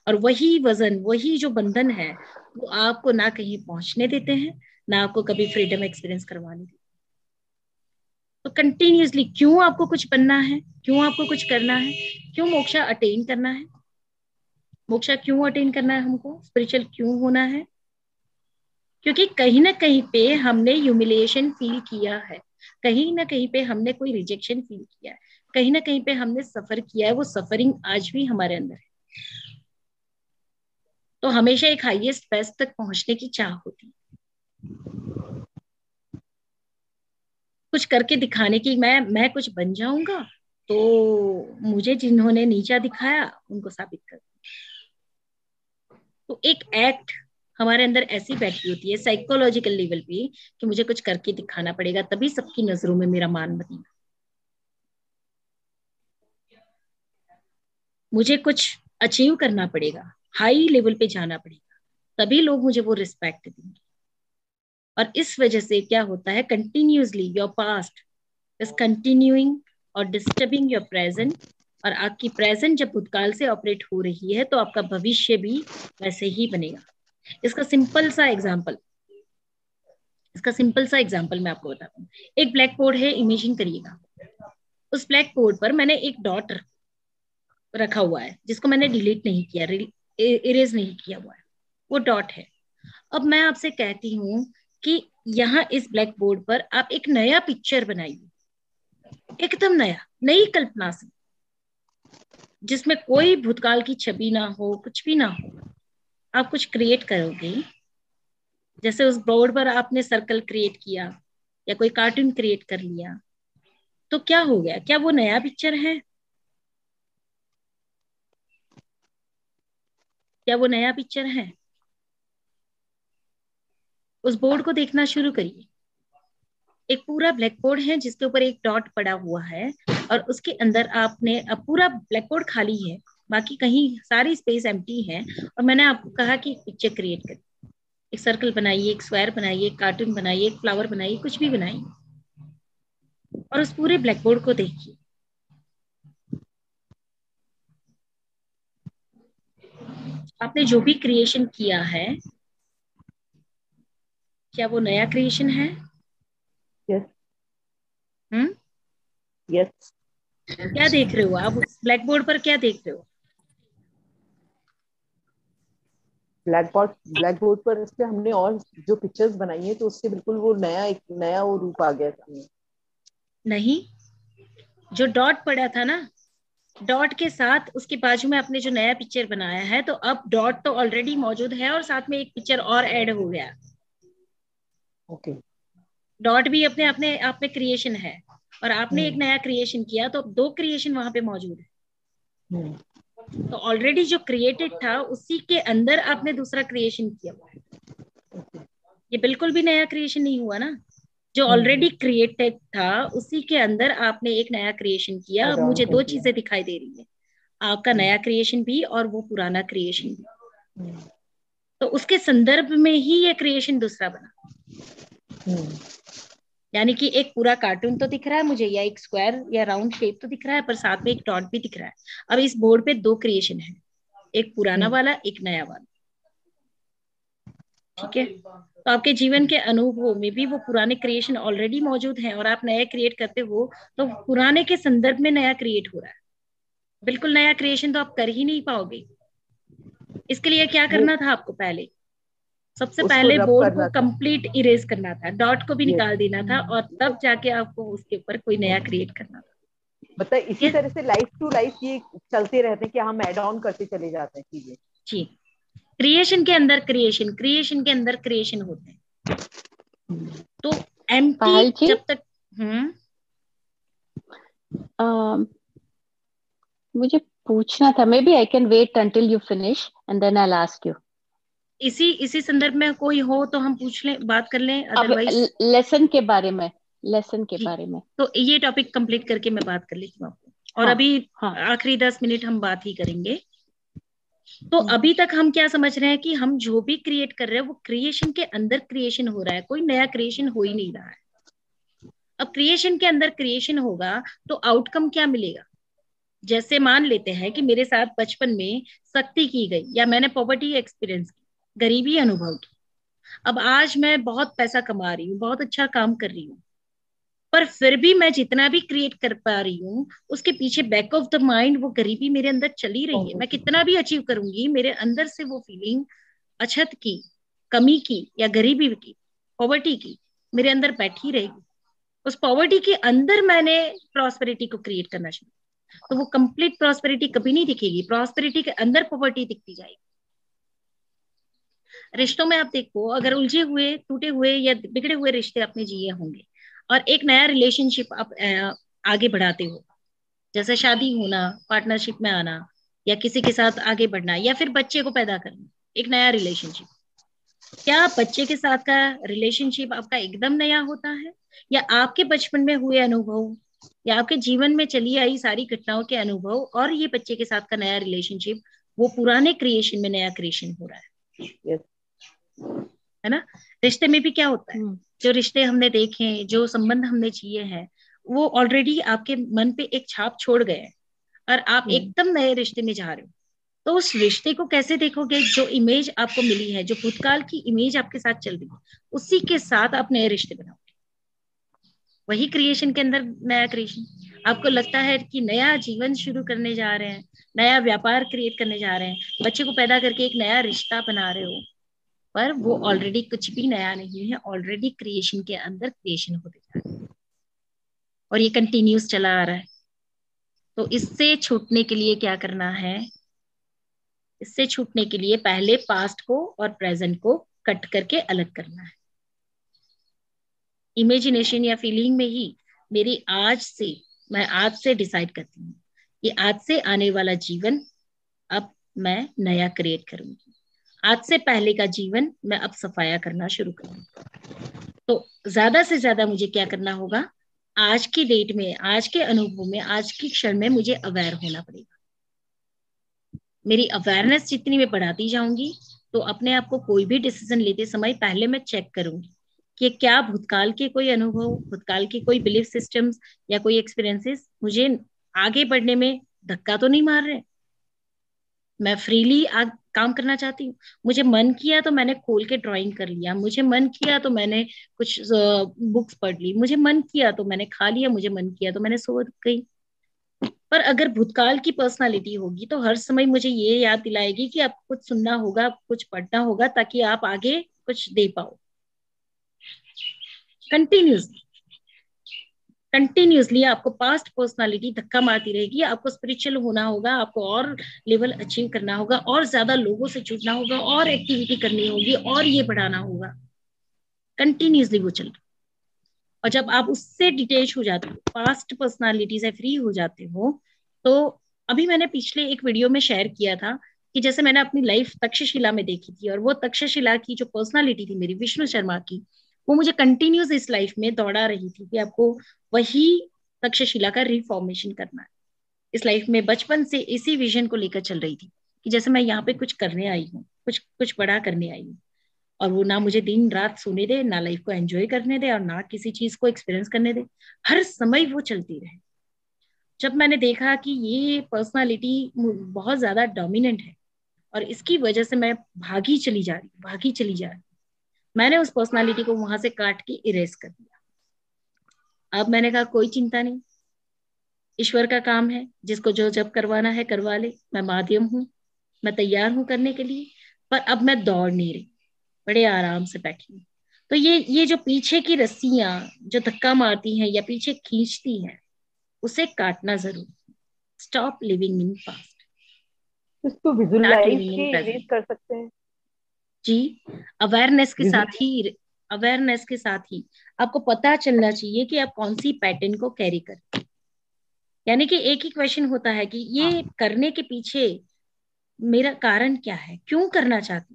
और वही वजन, वही जो बंधन है वो आपको ना कहीं पहुंचने देते हैं, ना आपको कभी फ्रीडम एक्सपीरियंस करवाने देते हैं। तो कंटिन्यूअसली क्यों आपको कुछ बनना है, क्यों आपको कुछ करना है, क्यों मोक्षा अटेन करना है, मोक्षा क्यों अटेन करना है हमको, स्पिरिचुअल क्यों होना है? क्योंकि कहीं ना कहीं पे हमने ह्यूमिलिएशन फील किया है, कहीं ना कहीं पे हमने कोई रिजेक्शन फील किया है, कहीं ना कहीं पे हमने सफर किया है, वो सफरिंग आज भी हमारे अंदर है। तो हमेशा एक हाईएस्ट बेस्ट तक पहुंचने की चाह होती है, कुछ करके दिखाने की, मैं कुछ बन जाऊंगा तो मुझे जिन्होंने नीचा दिखाया उनको साबित कर। तो एक एक्ट हमारे अंदर ऐसी बैठी होती है साइकोलॉजिकल लेवल पे कि मुझे कुछ करके दिखाना पड़ेगा, तभी सबकी नजरों में मेरा मान बनेगा, मुझे कुछ अचीव करना पड़ेगा, हाई लेवल पे जाना पड़ेगा, तभी लोग मुझे वो रिस्पेक्ट देंगे। और इस वजह से क्या होता है, continuously your past is continuing और डिस्टर्बिंग योर प्रेजेंट, और आपकी प्रेजेंट जब भूतकाल से ऑपरेट हो रही है तो आपका भविष्य भी वैसे ही बनेगा। इसका सिंपल सा एग्जांपल मैं आपको बताता हूँ। एक ब्लैक बोर्ड है, इमेजिन करिएगा, उस ब्लैक बोर्ड पर मैंने एक डॉट रखा हुआ है जिसको मैंने डिलीट नहीं किया, इरेज नहीं किया हुआ है, वो डॉट है। अब मैं आपसे कहती हूँ कि यहाँ इस ब्लैक बोर्ड पर आप एक नया पिक्चर बनाइए, एकदम नया, नई कल्पना से, जिसमें कोई भूतकाल की छवि ना हो, कुछ भी ना हो। आप कुछ क्रिएट करोगे, जैसे उस बोर्ड पर आपने सर्कल क्रिएट किया या कोई कार्टून क्रिएट कर लिया, तो क्या हो गया? क्या वो नया पिक्चर है? क्या वो नया पिक्चर है? उस बोर्ड को देखना शुरू करिए। एक पूरा ब्लैक बोर्ड है जिसके ऊपर एक डॉट पड़ा हुआ है, और उसके अंदर आपने, अब पूरा ब्लैक बोर्ड खाली है, बाकी कहीं सारी स्पेस एम्प्टी है, और मैंने आपको कहा कि एक पिक्चर क्रिएट करिए, एक सर्कल बनाइए, एक स्क्वायर बनाइए, एक कार्टून बनाइए, एक फ्लावर बनाइए, कुछ भी बनाइए, और उस पूरे ब्लैक बोर्ड को देखिए। आपने जो भी क्रिएशन किया है, क्या वो नया क्रिएशन है? यस। यस। क्या देख रहे हो आप उस ब्लैक बोर्ड पर? क्या देख रहे हो? ब्लैक बोर्ड पर इस पे हमने और जो पिक्चर्स बनाई है, तो उससे बिल्कुल वो एक नया वो रूप आ गया सामने। नहीं, जो डॉट पड़ा था ना, डॉट के साथ उसके बाजू में आपने जो नया पिक्चर बनाया है, तो अब डॉट तो ऑलरेडी मौजूद है और साथ में एक पिक्चर और ऐड हो गया। ओके। डॉट भी अपने अपने आप में क्रिएशन है, और आपने एक नया क्रिएशन किया, तो दो क्रिएशन वहां पे मौजूद है। तो ऑलरेडी जो क्रिएटेड था उसी के अंदर आपने दूसरा क्रिएशन किया हुआ है। ये बिल्कुल भी नया क्रिएशन नहीं हुआ ना। जो ऑलरेडी क्रिएटेड था उसी के अंदर आपने एक नया क्रिएशन किया। अब मुझे दो चीजें दिखाई दे रही है, आपका नया क्रिएशन भी और वो पुराना क्रिएशन भी। तो उसके संदर्भ में ही ये क्रिएशन दूसरा बना। यानी कि एक पूरा कार्टून तो दिख रहा है मुझे, या एक स्क्वायर या राउंड शेप तो दिख रहा है, पर साथ में एक डॉट भी दिख रहा है। अब इस बोर्ड पे दो क्रिएशन है, एक पुराना वाला, एक नया वाला। ठीक है, तो आपके जीवन के अनुभव में भी वो पुराने क्रिएशन ऑलरेडी मौजूद हैं, और आप नए क्रिएट करते हो तो पुराने के संदर्भ में नया क्रिएट हो रहा है। बिल्कुल नया क्रिएशन तो आप कर ही नहीं पाओगे। इसके लिए क्या करना था आपको? पहले सबसे पहले बोर्ड को कंप्लीट इरेज करना था, डॉट को भी निकाल देना था, और तब जाके आपको उसके ऊपर कोई नया क्रिएट करना था। मतलब इसी तरह से लाइफ टू लाइफ ये चलते रहते हैं कि हम ऐड ऑन करते चले जाते हैं चीजें। जी, क्रिएशन के अंदर क्रिएशन, क्रिएशन के अंदर क्रिएशन होते हैं। तो एम्प्टी जब तक मुझे पूछना था, maybe I can wait until you finish and then I will ask you. इसी संदर्भ में कोई हो तो हम पूछ लें, बात कर लें, अदरवाइज लेसन के बारे में, लेसन के बारे में। तो ये टॉपिक कंप्लीट करके मैं बात कर लेती हूँ आपको, और अभी आखिरी 10 मिनट हम बात ही करेंगे। तो अभी तक हम क्या समझ रहे हैं कि हम जो भी क्रिएट कर रहे हैं वो क्रिएशन के अंदर क्रिएशन हो रहा है, कोई नया क्रिएशन हो ही नहीं रहा है। अब क्रिएशन के अंदर क्रिएशन होगा तो आउटकम क्या मिलेगा? जैसे मान लेते हैं कि मेरे साथ बचपन में सख्ती की गई, या मैंने पॉवर्टी एक्सपीरियंस की, गरीबी अनुभव की। अब आज मैं बहुत पैसा कमा रही हूँ, बहुत अच्छा काम कर रही हूँ, पर फिर भी मैं जितना भी क्रिएट कर पा रही हूँ उसके पीछे बैक ऑफ द माइंड वो गरीबी मेरे अंदर चली रही है। मैं कितना भी अचीव करूंगी, मेरे अंदर से वो फीलिंग अछत की, कमी की, या गरीबी की, पॉवर्टी की मेरे अंदर बैठी रहेगी। उस पॉवर्टी के अंदर मैंने प्रॉस्पेरिटी को क्रिएट करना शुरू, तो वो कंप्लीट प्रॉस्पेरिटी कभी नहीं दिखेगी। प्रॉस्पेरिटी के अंदर पॉवर्टी दिखती जाएगी। रिश्तों में आप देखो, अगर उलझे हुए, टूटे हुए या बिगड़े हुए रिश्ते आपने जिए होंगे और एक नया रिलेशनशिप आप आगे बढ़ाते हो, जैसे शादी होना, पार्टनरशिप में आना, या किसी के साथ आगे बढ़ना, या फिर बच्चे को पैदा करना, एक नया रिलेशनशिप, क्या बच्चे के साथ का रिलेशनशिप आपका एकदम नया होता है, या आपके बचपन में हुए अनुभव या आपके जीवन में चली आई सारी घटनाओं के अनुभव और ये बच्चे के साथ का नया रिलेशनशिप, वो पुराने क्रिएशन में नया क्रिएशन हो रहा है? yes. है ना? रिश्ते में भी क्या होता है, जो रिश्ते हमने देखे, जो संबंध हमने जिए हैं, वो ऑलरेडी आपके मन पे एक छाप छोड़ गए हैं और आप एकदम नए रिश्ते में जा रहे हो। तो उस रिश्ते को कैसे देखोगे? जो इमेज आपको मिली है, जो भूतकाल की इमेज आपके साथ चल रही है, उसी के साथ आप नए रिश्ते बनाओगे। वही क्रिएशन के अंदर नया क्रिएशन। आपको लगता है कि नया जीवन शुरू करने जा रहे हैं, नया व्यापार क्रिएट करने जा रहे हैं, बच्चे को पैदा करके एक नया रिश्ता बना रहे हो, पर वो ऑलरेडी कुछ भी नया नहीं है, ऑलरेडी क्रिएशन के अंदर क्रिएशन होते जा रहा है और ये कंटिन्यूस चला आ रहा है। तो इससे छूटने के लिए क्या करना है? इससे छूटने के लिए पहले पास्ट को और प्रेजेंट को कट करके अलग करना है। इमेजिनेशन या फीलिंग में ही मैं आज से डिसाइड करती हूँ कि आज से आने वाला जीवन अब मैं नया क्रिएट करूंगी। आज से पहले का जीवन मैं अब सफाया करना शुरू करूंगी। तो ज्यादा से ज्यादा मुझे क्या करना होगा? आज की डेट में, आज के अनुभव में, आज की क्षण में मुझे अवेयर होना पड़ेगा। मेरी अवेयरनेस जितनी मैं बढ़ाती जाऊंगी, तो अपने आप को कोई भी डिसीजन लेते समय पहले मैं चेक करूंगी कि क्या भूतकाल के कोई अनुभव, भूतकाल के कोई बिलीफ सिस्टम्स या कोई एक्सपीरियंसेस मुझे आगे बढ़ने में धक्का तो नहीं मार रहे। मैं फ्रीली काम करना चाहती हूँ। मुझे मन किया तो मैंने खोल के ड्राइंग कर लिया, मुझे मन किया तो मैंने कुछ बुक्स पढ़ ली, मुझे मन किया तो मैंने खा लिया, मुझे मन किया तो मैंने सो गई। पर अगर भूतकाल की पर्सनालिटी होगी तो हर समय मुझे ये याद दिलाएगी कि आपको कुछ सुनना होगा, कुछ पढ़ना होगा, ताकि आप आगे कुछ दे पाओ। कंटिन्यूसली आपको पास्ट पर्सनालिटी धक्का मारती रहेगी। आपको स्पिरिचुअल होना होगा, आपको और लेवल अचीव करना होगा, और ज्यादा लोगों से जुड़ना होगा, और एक्टिविटी करनी होगी, और ये बढ़ाना होगा। कंटिन्यूसली वो चल रहा। और जब आप उससे डिटेच हो जाते हो, पास्ट पर्सनालिटी से फ्री हो जाते हो, तो अभी मैंने पिछले एक वीडियो में शेयर किया था कि जैसे मैंने अपनी लाइफ तक्षशिला में देखी थी, और वो तक्षशिला की जो पर्सनालिटी थी मेरी, विष्णु शर्मा की, वो मुझे कंटिन्यूस इस लाइफ में दौड़ा रही थी कि आपको वही तक्षशिला का रिफॉर्मेशन करना है। इस लाइफ में बचपन से इसी विजन को लेकर चल रही थी कि जैसे मैं यहाँ पे कुछ करने आई हूँ, कुछ बड़ा करने आई हूँ, और वो ना मुझे दिन रात सोने दे, ना लाइफ को एंजॉय करने दे, और ना किसी चीज को एक्सपीरियंस करने दे, हर समय वो चलती रहे। जब मैंने देखा कि ये पर्सनालिटी बहुत ज्यादा डोमिनेंट है और इसकी वजह से मैं भागी चली जा रही, मैंने उस पर्सनालिटी को वहां से काट के इरेज कर दिया। अब मैंने कहा कोई चिंता नहीं, ईश्वर का काम है, जिसको जो जब करवाना है करवा ले, मैं माध्यम हूँ, मैं तैयार हूँ करने के लिए। पर अब मैं दौड़ नहीं रही, बड़े आराम से बैठी हूँ। तो ये जो पीछे की रस्सियां जो धक्का मारती हैं या पीछे खींचती हैं, उसे काटना जरूर। स्टॉप लिविंग इन पास्ट, इसको विजुअलाइज के इरेज कर सकते हैं जी। अवेयरनेस के साथ ही आपको पता चलना चाहिए कि आप कौन सी पैटर्न को कैरी करते हैं। यानी कि एक ही क्वेश्चन होता है कि ये करने के पीछे मेरा कारण क्या है, क्यों करना चाहती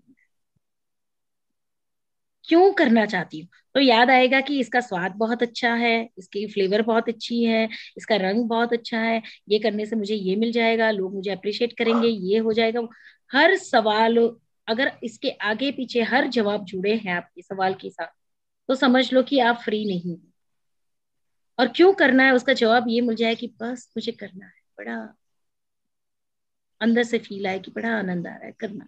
हूँ। तो याद आएगा कि इसका स्वाद बहुत अच्छा है, इसकी फ्लेवर बहुत अच्छी है, इसका रंग बहुत अच्छा है, ये करने से मुझे ये मिल जाएगा, लोग मुझे अप्रिशिएट करेंगे, ये हो जाएगा। हर सवाल, अगर इसके आगे पीछे हर जवाब जुड़े हैं आपके सवाल के साथ, तो समझ लो कि आप फ्री नहीं हो। और क्यों करना है उसका जवाब ये मिल जाए कि बस मुझे करना है, बड़ा अंदर से फील आए कि बड़ा आनंद आ रहा है करना,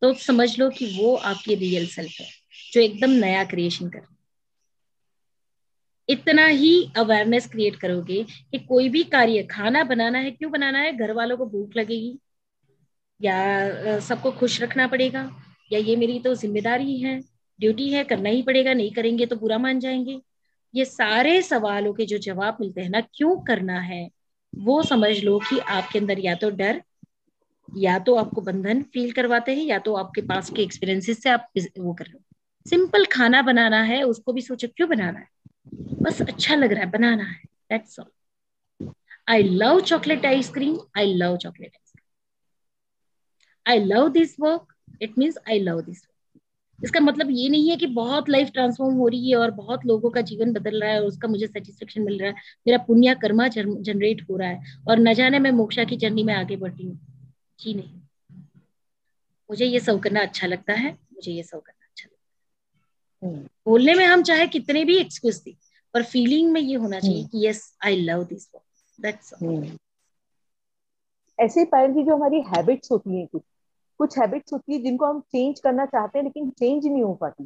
तो समझ लो कि वो आपकी रियल सेल्फ है जो एकदम नया क्रिएशन कर रही है। इतना ही अवेयरनेस क्रिएट करोगे कि कोई भी कार्य, खाना बनाना है, क्यों बनाना है? घर वालों को भूख लगेगी, या सबको खुश रखना पड़ेगा, या ये मेरी तो जिम्मेदारी है, ड्यूटी है, करना ही पड़ेगा, नहीं करेंगे तो बुरा मान जाएंगे। ये सारे सवालों के जो जवाब मिलते हैं ना, क्यों करना है, वो समझ लो कि आपके अंदर या तो डर या तो आपको बंधन फील करवाते हैं, या तो आपके पास के एक्सपीरियंसेस से आप वो कर रहे हो। सिंपल खाना बनाना है, उसको भी सोचो क्यों बनाना है, बस अच्छा लग रहा है बनाना है, that's all. I love chocolate ice cream, I love chocolate ice cream, I love this work, it means I love this work. इसका मतलब ये नहीं है कि बहुत लाइफ ट्रांसफॉर्म हो रही है और बहुत लोगों का जीवन बदल रहा है और उसका मुझे सेटिस्फेक्शन मिल रहा है, मेरा पुण्य कर्मा जनरेट हो रहा है और न जाने मैं मोक्षा की जर्नी में आगे बढ़ रही हूँ। जी नहीं, मुझे ये सब करना अच्छा लगता है, मुझे ये सब करना अच्छा लगता है। बोलने में हम चाहे कितने भी एक्सक्यूज दी, पर फीलिंग में ये होना चाहिए कि yes I love this work, that's all. ऐसे पायल जी, जो हमारी हैबिट्स होती हैं, कुछ हैबिट्स होती है जिनको हम चेंज करना चाहते हैं लेकिन चेंज नहीं हो पाती,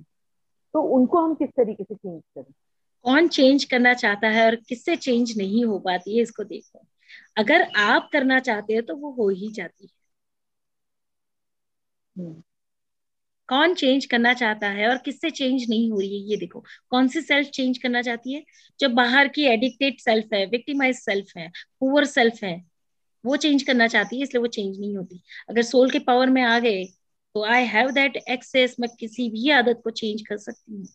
तो उनको हम किस तरीके से चेंज करें? कौन चेंज करना चाहता है और किससे चेंज नहीं हो पाती है, इसको देखो। अगर आप करना चाहते हो तो वो हो ही जाती है। कौन चेंज करना चाहता है और किससे चेंज नहीं हो रही है, ये देखो। कौन सी सेल्फ चेंज करना चाहती है? जो बाहर की एडिक्टेड सेल्फ है, विक्टिमाइज सेल्फ है, पुअर सेल्फ है, वो चेंज करना चाहती है, इसलिए वो चेंज नहीं होती। अगर सोल के पावर में आ गए तो आई हैव दैट एक्सेस, मैं किसी भी आदत को चेंज कर सकती हूँ।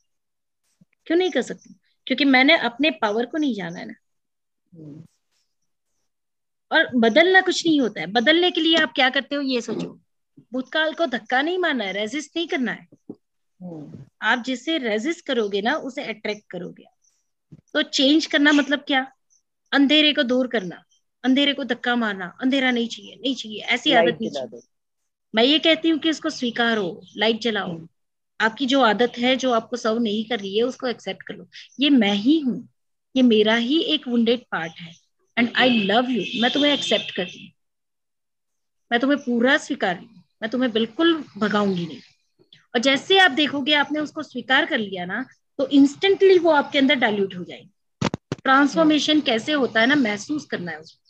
क्यों नहीं कर सकती? क्योंकि मैंने अपने पावर को नहीं जाना है ना। और बदलना कुछ नहीं होता है। बदलने के लिए आप क्या करते हो ये सोचो। भूतकाल को धक्का नहीं मारना है, रेजिस्ट नहीं करना है। आप जिसे रेजिस्ट करोगे ना उसे अट्रैक्ट करोगे। तो चेंज करना मतलब क्या? अंधेरे को दूर करना, अंधेरे को धक्का मारना, अंधेरा नहीं चाहिए, नहीं चाहिए, ऐसी आदत नहीं चाहिए। मैं ये कहती हूँ कि इसको स्वीकारो, लाइट जलाओ। आपकी जो आदत है जो आपको सर्व नहीं कर रही है उसको एक्सेप्ट कर लो। ये मैं ही हूँ, ये मेरा ही एक वुंडेड पार्ट है एंड आई लव यू। मैं तुम्हें एक्सेप्ट करती हूँ, मैं तुम्हें पूरा स्वीकार रही हूँ, मैं तुम्हें बिल्कुल भगाऊंगी नहीं। और जैसे आप देखोगे आपने उसको स्वीकार कर लिया ना, तो इंस्टेंटली वो आपके अंदर डाइल्यूट हो जाएगी। ट्रांसफॉर्मेशन कैसे होता है ना, महसूस करना है उसको।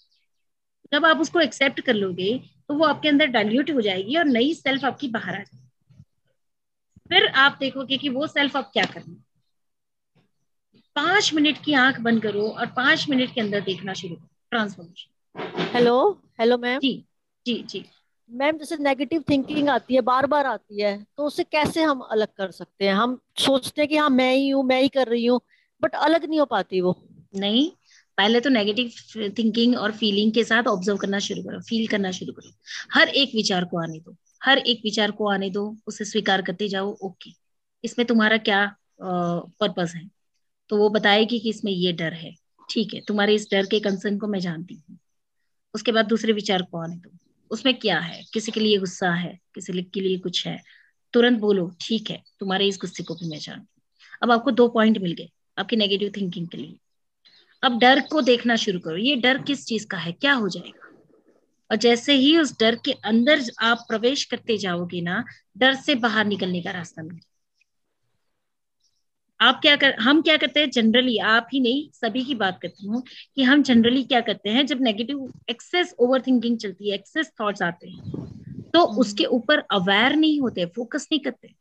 जब आप उसको एक्सेप्ट कर लोगे तो वो आपके अंदर डाइल्यूट हो जाएगी और नई सेल्फ आपकी बाहर आ जाएगी। फिर आप देखोगे कि वो सेल्फ आप क्या करना। 5 मिनट की आंख बंद करो और 5 मिनट के अंदर देखना शुरू करो ट्रांसफॉर्मेशन। Hello hello ma'am. जी जी जी मैम, जैसे नेगेटिव थिंकिंग आती है, बार बार आती है, तो उसे कैसे हम अलग कर सकते हैं? हम सोचते हैं कि हाँ मैं ही हूँ, मैं ही कर रही हूँ, बट अलग नहीं हो पाती वो। नहीं, पहले तो नेगेटिव थिंकिंग और फीलिंग के साथ ऑब्जर्व करना शुरू करो, फील करना शुरू करो। हर एक विचार को आने दो, हर एक विचार को आने दो, उसे स्वीकार करते जाओ। ओके, इसमें तुम्हारा क्या पर्पस है? तो वो बताएगी कि इसमें ये डर है। ठीक है, तुम्हारे इस डर के कंसर्न को मैं जानती हूँ। उसके बाद दूसरे विचार को आने दो, उसमें क्या है? किसी के लिए गुस्सा है, किसी के लिए कुछ है, तुरंत बोलो ठीक है, तुम्हारे इस गुस्से को भी मैं जानती हूँ। अब आपको 2 पॉइंट मिल गए आपकी नेगेटिव थिंकिंग के लिए। अब डर को देखना शुरू करो, ये डर किस चीज का है, क्या हो जाएगा। और जैसे ही उस डर के अंदर आप प्रवेश करते जाओगे ना, डर से बाहर निकलने का रास्ता मिलेगा। हम क्या करते हैं जनरली, आप ही नहीं सभी की बात करती हूँ, कि हम जनरली क्या करते हैं जब नेगेटिव एक्सेस ओवर थिंकिंग चलती है, एक्सेस थॉट्स आते हैं, तो उसके ऊपर अवेयर नहीं होते, फोकस नहीं करते।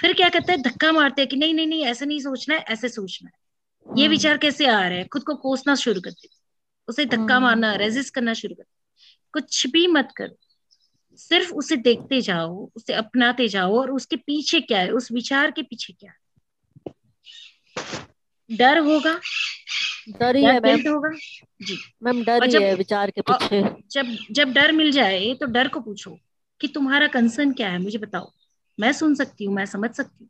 फिर क्या करते हैं, धक्का मारते हैं कि नहीं नहीं नहीं ऐसे नहीं सोचना है, ऐसे सोचना है। ये विचार कैसे आ रहे हैं, खुद को कोसना शुरू कर देते, उसे धक्का मारना, रेजिस्ट करना शुरू कर। कुछ भी मत करो, सिर्फ उसे देखते जाओ, उसे अपनाते जाओ, और उसके पीछे क्या है, उस विचार के पीछे क्या है। डर होगा, डर ही है मैम। गिल्ट होगा जी मैम, डर ही है विचार के पीछे। जब डर मिल जाए तो डर को पूछो कि तुम्हारा कंसर्न क्या है, मुझे बताओ, मैं सुन सकती हूँ, मैं समझ सकती हूँ।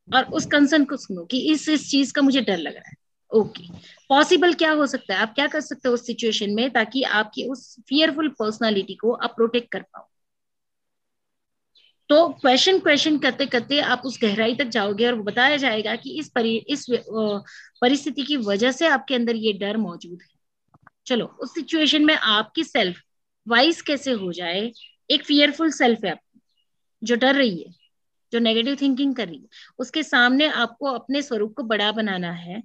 और उस कंसर्न को सुनो कि इस चीज का मुझे डर लग रहा है। ओके, पॉसिबल क्या हो सकता है, आप क्या कर सकते हो उस सिचुएशन में, ताकि आपकी उस फियरफुल पर्सनालिटी को आप प्रोटेक्ट कर पाओ। तो क्वेश्चन करते करते आप उस गहराई तक जाओगे और बताया जाएगा कि इस परिस्थिति की वजह से आपके अंदर ये डर मौजूद है। चलो, उस सिचुएशन में आपकी सेल्फ वाइज कैसे हो जाए। एक फियरफुल सेल्फ है आपकी, जो डर रही है, जो नेगेटिव थिंकिंग कर रही है, उसके सामने आपको अपने स्वरूप को बड़ा बनाना है।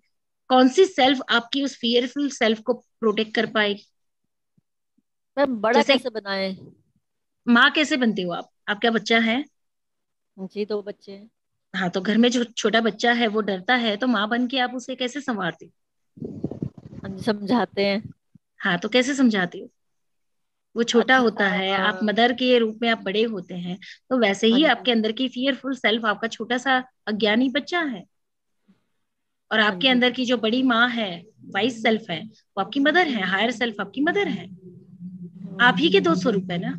कौन सी सेल्फ आपकी उस फियरफुल सेल्फ को प्रोटेक्ट कर पाएगी? मैम, बड़ा कैसे बनाए? माँ कैसे बनते हो आप? आपका बच्चा है? जी, 2 बच्चे हैं। हाँ, तो घर में जो छोटा बच्चा है वो डरता है, तो माँ बन के आप उसे कैसे संवारते हो? हम समझाते हैं। हाँ, तो कैसे समझाते हो? वो छोटा अच्छा, होता है, आप मदर के रूप में आप बड़े होते हैं, तो वैसे ही आपके अंदर की फियरफुल सेल्फ आपका छोटा सा अज्ञानी बच्चा है, और आपके अंदर की जो बड़ी माँ है, वाइस सेल्फ है, वो आपकी मदर है, हायर सेल्फ आपकी मदर है, आप ही के दो स्वरूप है ना।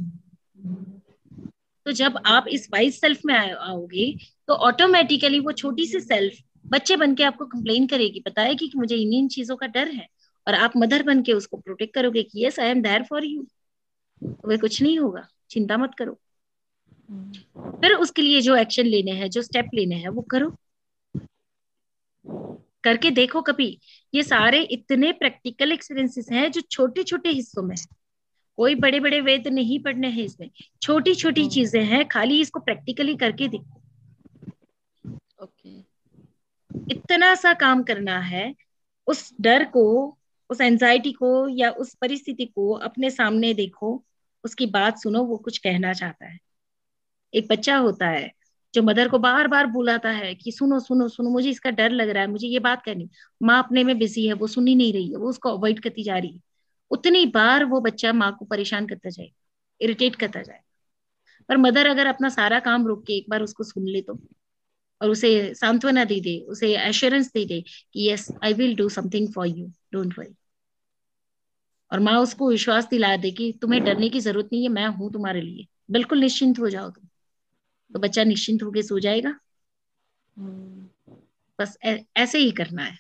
तो जब आप इस वाइस सेल्फ में आओगे तो ऑटोमेटिकली वो छोटी सी सेल्फ बच्चे बन के आपको कंप्लेन करेगी, बताएगी कि मुझे इन चीजों का डर है, और आप मदर बन के उसको प्रोटेक्ट करोगे कि yes I am there for you, वह कुछ नहीं होगा, चिंता मत करो। फिर उसके लिए जो एक्शन लेने हैं, जो स्टेप लेने हैं, वो करो, करके देखो कभी। ये सारे इतने प्रैक्टिकल एक्सपीरियंसेस हैं जो छोटे छोटे हिस्सों में है, कोई बड़े बड़े वेद नहीं पढ़ने हैं इसमें, छोटी छोटी चीजें हैं, खाली इसको प्रैक्टिकली करके देखो। ओके, इतना सा काम करना है, उस डर को, उस एंजाइटी को या उस परिस्थिति को अपने सामने देखो, उसकी बात सुनो, वो कुछ कहना चाहता है। एक बच्चा होता है जो मदर को बार बार बुलाता है कि सुनो सुनो सुनो, मुझे इसका डर लग रहा है, मुझे ये बात करनी। माँ अपने में बिजी है, वो सुन ही नहीं रही है, वो उसको अवॉइड करती जा रही है। उतनी बार वो बच्चा माँ को परेशान करता जाए, इरिटेट करता जाए। पर मदर अगर अपना सारा काम रोक के एक बार उसको सुन ले तो, और उसे सांत्वना दे दे, उसे एश्योरेंस दे दे कि yes I will do something for you, don't worry, और माँ उसको विश्वास दिला दे कि तुम्हें डरने की जरूरत नहीं है, मैं हूं तुम्हारे लिए, बिल्कुल निश्चिंत हो जाओ तुम, तो बच्चा निश्चिंत होकर सो जाएगा। बस ऐसे ही करना है,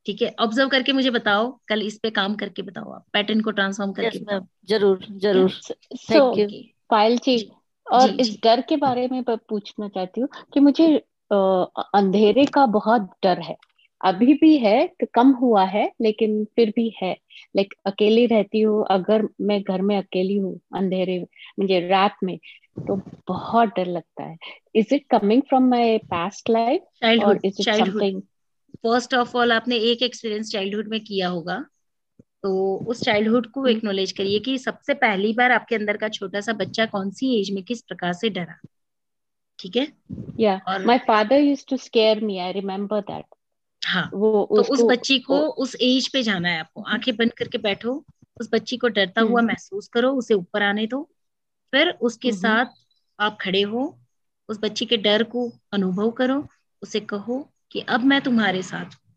ठीक है। ऑब्जर्व करके मुझे बताओ, कल इस पे काम करके बताओ, आप पैटर्न को ट्रांसफॉर्म करके यस बताओ। मैम, जरूर जरूर, so thank you. Payal ji, जी और जी इस जी। डर के बारे में मैं पूछना चाहती हूँ कि मुझे अंधेरे का बहुत डर है, अभी भी है, तो कम हुआ है लेकिन फिर भी है। लाइक अकेली रहती हूँ, अगर मैं घर में अकेली हूँ अंधेरे, मुझे रात में, तो बहुत डर लगता है। Is it coming from my past life और childhood, is it childhood, something? First of all आपने एक एक्सपीरियंस चाइल्डहुड में किया होगा, तो उस चाइल्डहुड को एक्नॉलेज करिए कि सबसे पहली बार आपके अंदर का छोटा सा बच्चा कौन सी एज में किस प्रकार से डरा, ठीक है। या और my father used to scare me, I remember that. हाँ, वो तो उस उसको बच्ची को उस एज पे जाना है आपको, आंखें बंद करके बैठो, उस बच्ची को डरता हुआ हम्म महसूस करो, उसे ऊपर आने दो, फिर उसके हम्म साथ आप खड़े हो, उस बच्ची के डर को अनुभव करो, उसे कहो कि अब मैं तुम्हारे साथ हूं,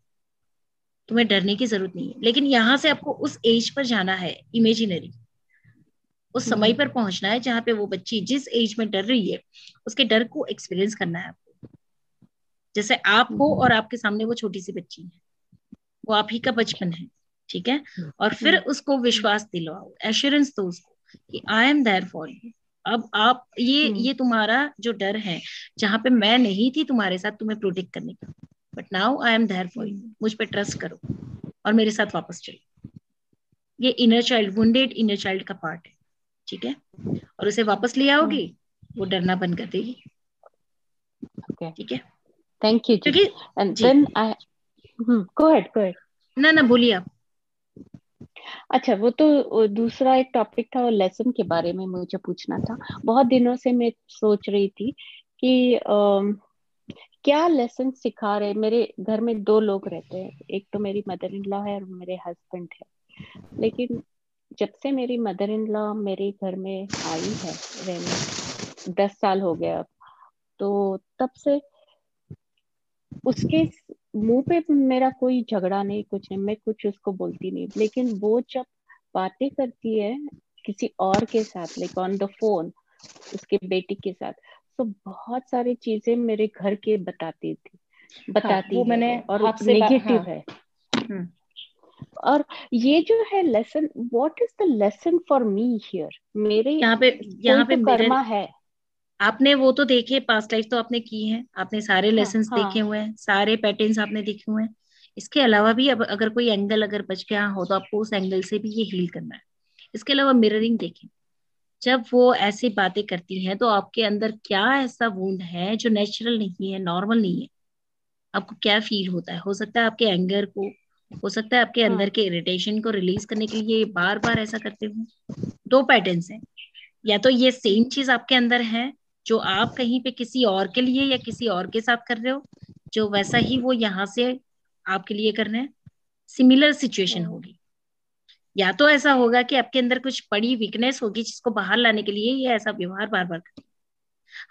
तुम्हें डरने की जरूरत नहीं है। लेकिन यहाँ से आपको उस एज पर जाना है, इमेजिनरी, उस समय पर पहुंचना है जहां पे वो बच्ची जिस एज में डर रही है, उसके डर को एक्सपीरियंस करना है आपको, जैसे आप हो और आपके सामने वो छोटी सी बच्ची है, वो आप ही का बचपन है, ठीक है। और फिर उसको विश्वास दिलाओ, एश्योरेंस दो उसको कि I am there for you. अब आप ये तुम्हारा जो डर है, जहां पे मैं नहीं थी तुम्हारे साथ तुम्हें प्रोटेक्ट करने का, but now I am there for you, मुझ पे ट्रस्ट करो और मेरे साथ वापस चलो। ये inner child, wounded inner child का पार्ट है, ठीक है। और उसे वापस ले आओगी, वो डरना बंद कर देगी, ओके, ठीक है। थैंक यू जी। क्योंकि एंड जी, देन आई गो अहेड। ना ना बोलिए आप। अच्छा, वो तो दूसरा एक टॉपिक था, और लेसन के बारे में मुझे पूछना था। बहुत दिनों से मैं सोच रही थी कि क्या लेसन सिखा रहे। मेरे घर में दो लोग रहते हैं, एक तो मेरी मदर इन लॉ है और मेरे हस्बैंड है। लेकिन जब से मेरी मदर इन लॉ मेरे घर में आई है रहने, 10 साल हो गया अब, तो तब से उसके मुंह पे मेरा कोई झगड़ा नहीं, कुछ नहीं, मैं कुछ उसको बोलती नहीं। लेकिन वो जब बातें करती है किसी और के साथ, लाइक ऑन द फोन, उसके बेटी के साथ, तो बहुत सारी चीजें मेरे घर के बताती वो है, मैंने और आपसे नेगेटिव हाँ। है। और ये जो है lesson, what is the lesson for me here? मेरे यहाँ पे कोई यहाँ पे तो मेरे, कर्मा है। आपने वो तो देखे, पास्ट लाइफ तो आपने की है, आपने सारे हाँ लेसन्स देखे हाँ हुए हैं, सारे पैटर्न्स आपने देखे हुए हैं। इसके अलावा भी अब अगर कोई एंगल अगर बच गया हो तो आपको उस एंगल से भी ये हील करना है। इसके अलावा मिररिंग देखें, जब वो ऐसी बातें करती हैं तो आपके अंदर क्या ऐसा वुंड है जो नेचुरल नहीं है, नॉर्मल नहीं है, आपको क्या फील होता है। हो सकता है आपके एंगर को, हो सकता है आपके अंदर हाँ के इरिटेशन को रिलीज करने के लिए बार बार ऐसा करते हो। दो पैटर्न्स हैं, या तो ये सेम चीज आपके अंदर है जो आप कहीं पे किसी और के लिए या किसी और के साथ कर रहे हो, जो वैसा ही वो यहाँ से आपके लिए कर रहे हैं, सिमिलर सिचुएशन होगी। या तो ऐसा होगा कि आपके अंदर कुछ बड़ी वीकनेस होगी जिसको बाहर लाने के लिए ये ऐसा व्यवहार बार बार करती है।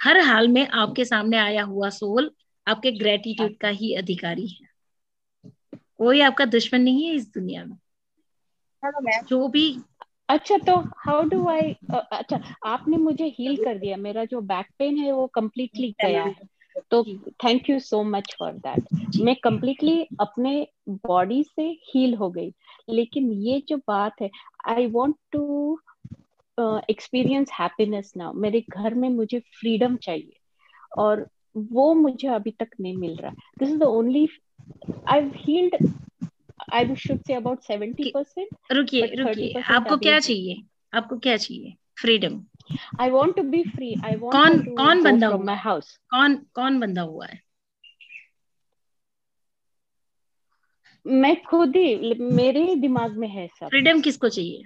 हर हाल में आपके सामने आया हुआ सोल आपके ग्रेटिट्यूड का ही अधिकारी है, कोई आपका दुश्मन नहीं है इस दुनिया में। जो भी अच्छा, तो हाउ डू आई, अच्छा आपने मुझे हील कर दिया, मेरा जो बैक पेन है वो कम्प्लीटली गया है, तो thank you so much for that. मैं कम्प्लीटली अपने बॉडी से हील हो गई। लेकिन ये जो बात है, I want to experience happiness now. मेरे घर में मुझे फ्रीडम चाहिए और वो मुझे अभी तक नहीं मिल रहा। This is the only, I healed, I should say about 70%। रुकिए रुकिए, आपको क्या चाहिए? आपको क्या चाहिए? Freedom. I want to be free. I want कौन to कौन go बंदा from हुआ my है? house. कौन बंदा हुआ है? मैं खुद ही, मेरे ही दिमाग में है सब। फ्रीडम किसको चाहिए?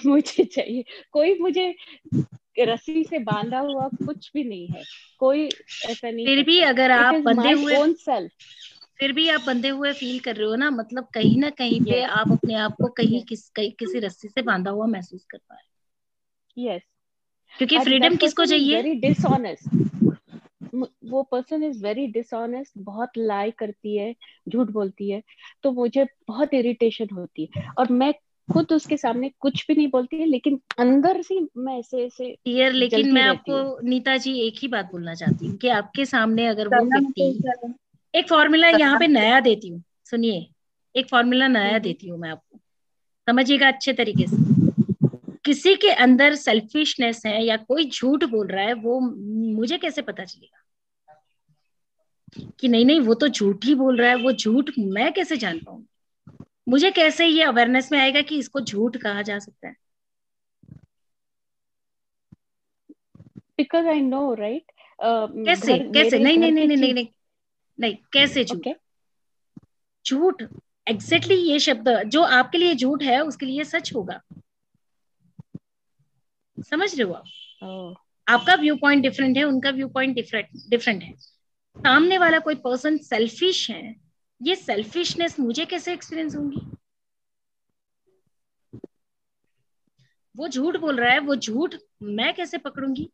मुझे चाहिए। कोई मुझे रस्सी से बांधा हुआ कुछ भी नहीं है, कोई ऐसा नहीं। फिर भी अगर आप बंधे हुए, ओन सेल्फ, फिर भी आप बंधे हुए फील कर रहे हो ना, मतलब कहीं ना कहीं पे Yes. आप अपने आप को कहीं Yes. किसी रस्सी से बांधा हुआ महसूस कर पा रहे हैं। यस, क्योंकि फ्रीडम किसको चाहिए? वेरी डिसऑनेस्ट, वो पर्सन इज वेरी डिसऑनेस्ट, बहुत लाई करती है, झूठ बोलती है, तो मुझे बहुत इरिटेशन होती है। और मैं खुद उसके सामने कुछ भी नहीं बोलती है, लेकिन अंदर से मैं ऐसे ऐसे यार, लेकिन जलती मैं रहती आपको हूँ। नीता जी एक ही बात बोलना चाहती हूँ कि आपके सामने अगर वो व्यक्ति, एक फॉर्मूला यहाँ पे नया देती हूँ, सुनिए, एक फॉर्मूला नया देती हूँ मैं आपको, समझिएगा अच्छे तरीके से। किसी के अंदर सेल्फिशनेस है या कोई झूठ बोल रहा है, वो मुझे कैसे पता चलेगा कि नहीं नहीं वो तो झूठ ही बोल रहा है? वो झूठ मैं कैसे जान पाऊंगी? मुझे कैसे ये अवेयरनेस में आएगा कि इसको झूठ कहा जा सकता है? Because I know, right? कैसे कैसे? नहीं नहीं नहीं नहीं नहीं नहीं नहीं, कैसे झूठ? झूठ एग्जैक्टली ये शब्द जो आपके लिए झूठ है उसके लिए सच होगा, समझ रहे हो आप? आपका व्यू पॉइंट डिफरेंट है, उनका व्यू पॉइंट डिफरेंट है। सामने वाला कोई पर्सन सेल्फिश है, ये सेल्फिशनेस मुझे कैसे एक्सपीरियंस होंगी? वो झूठ बोल रहा है, वो झूठ मैं कैसे पकड़ूंगी?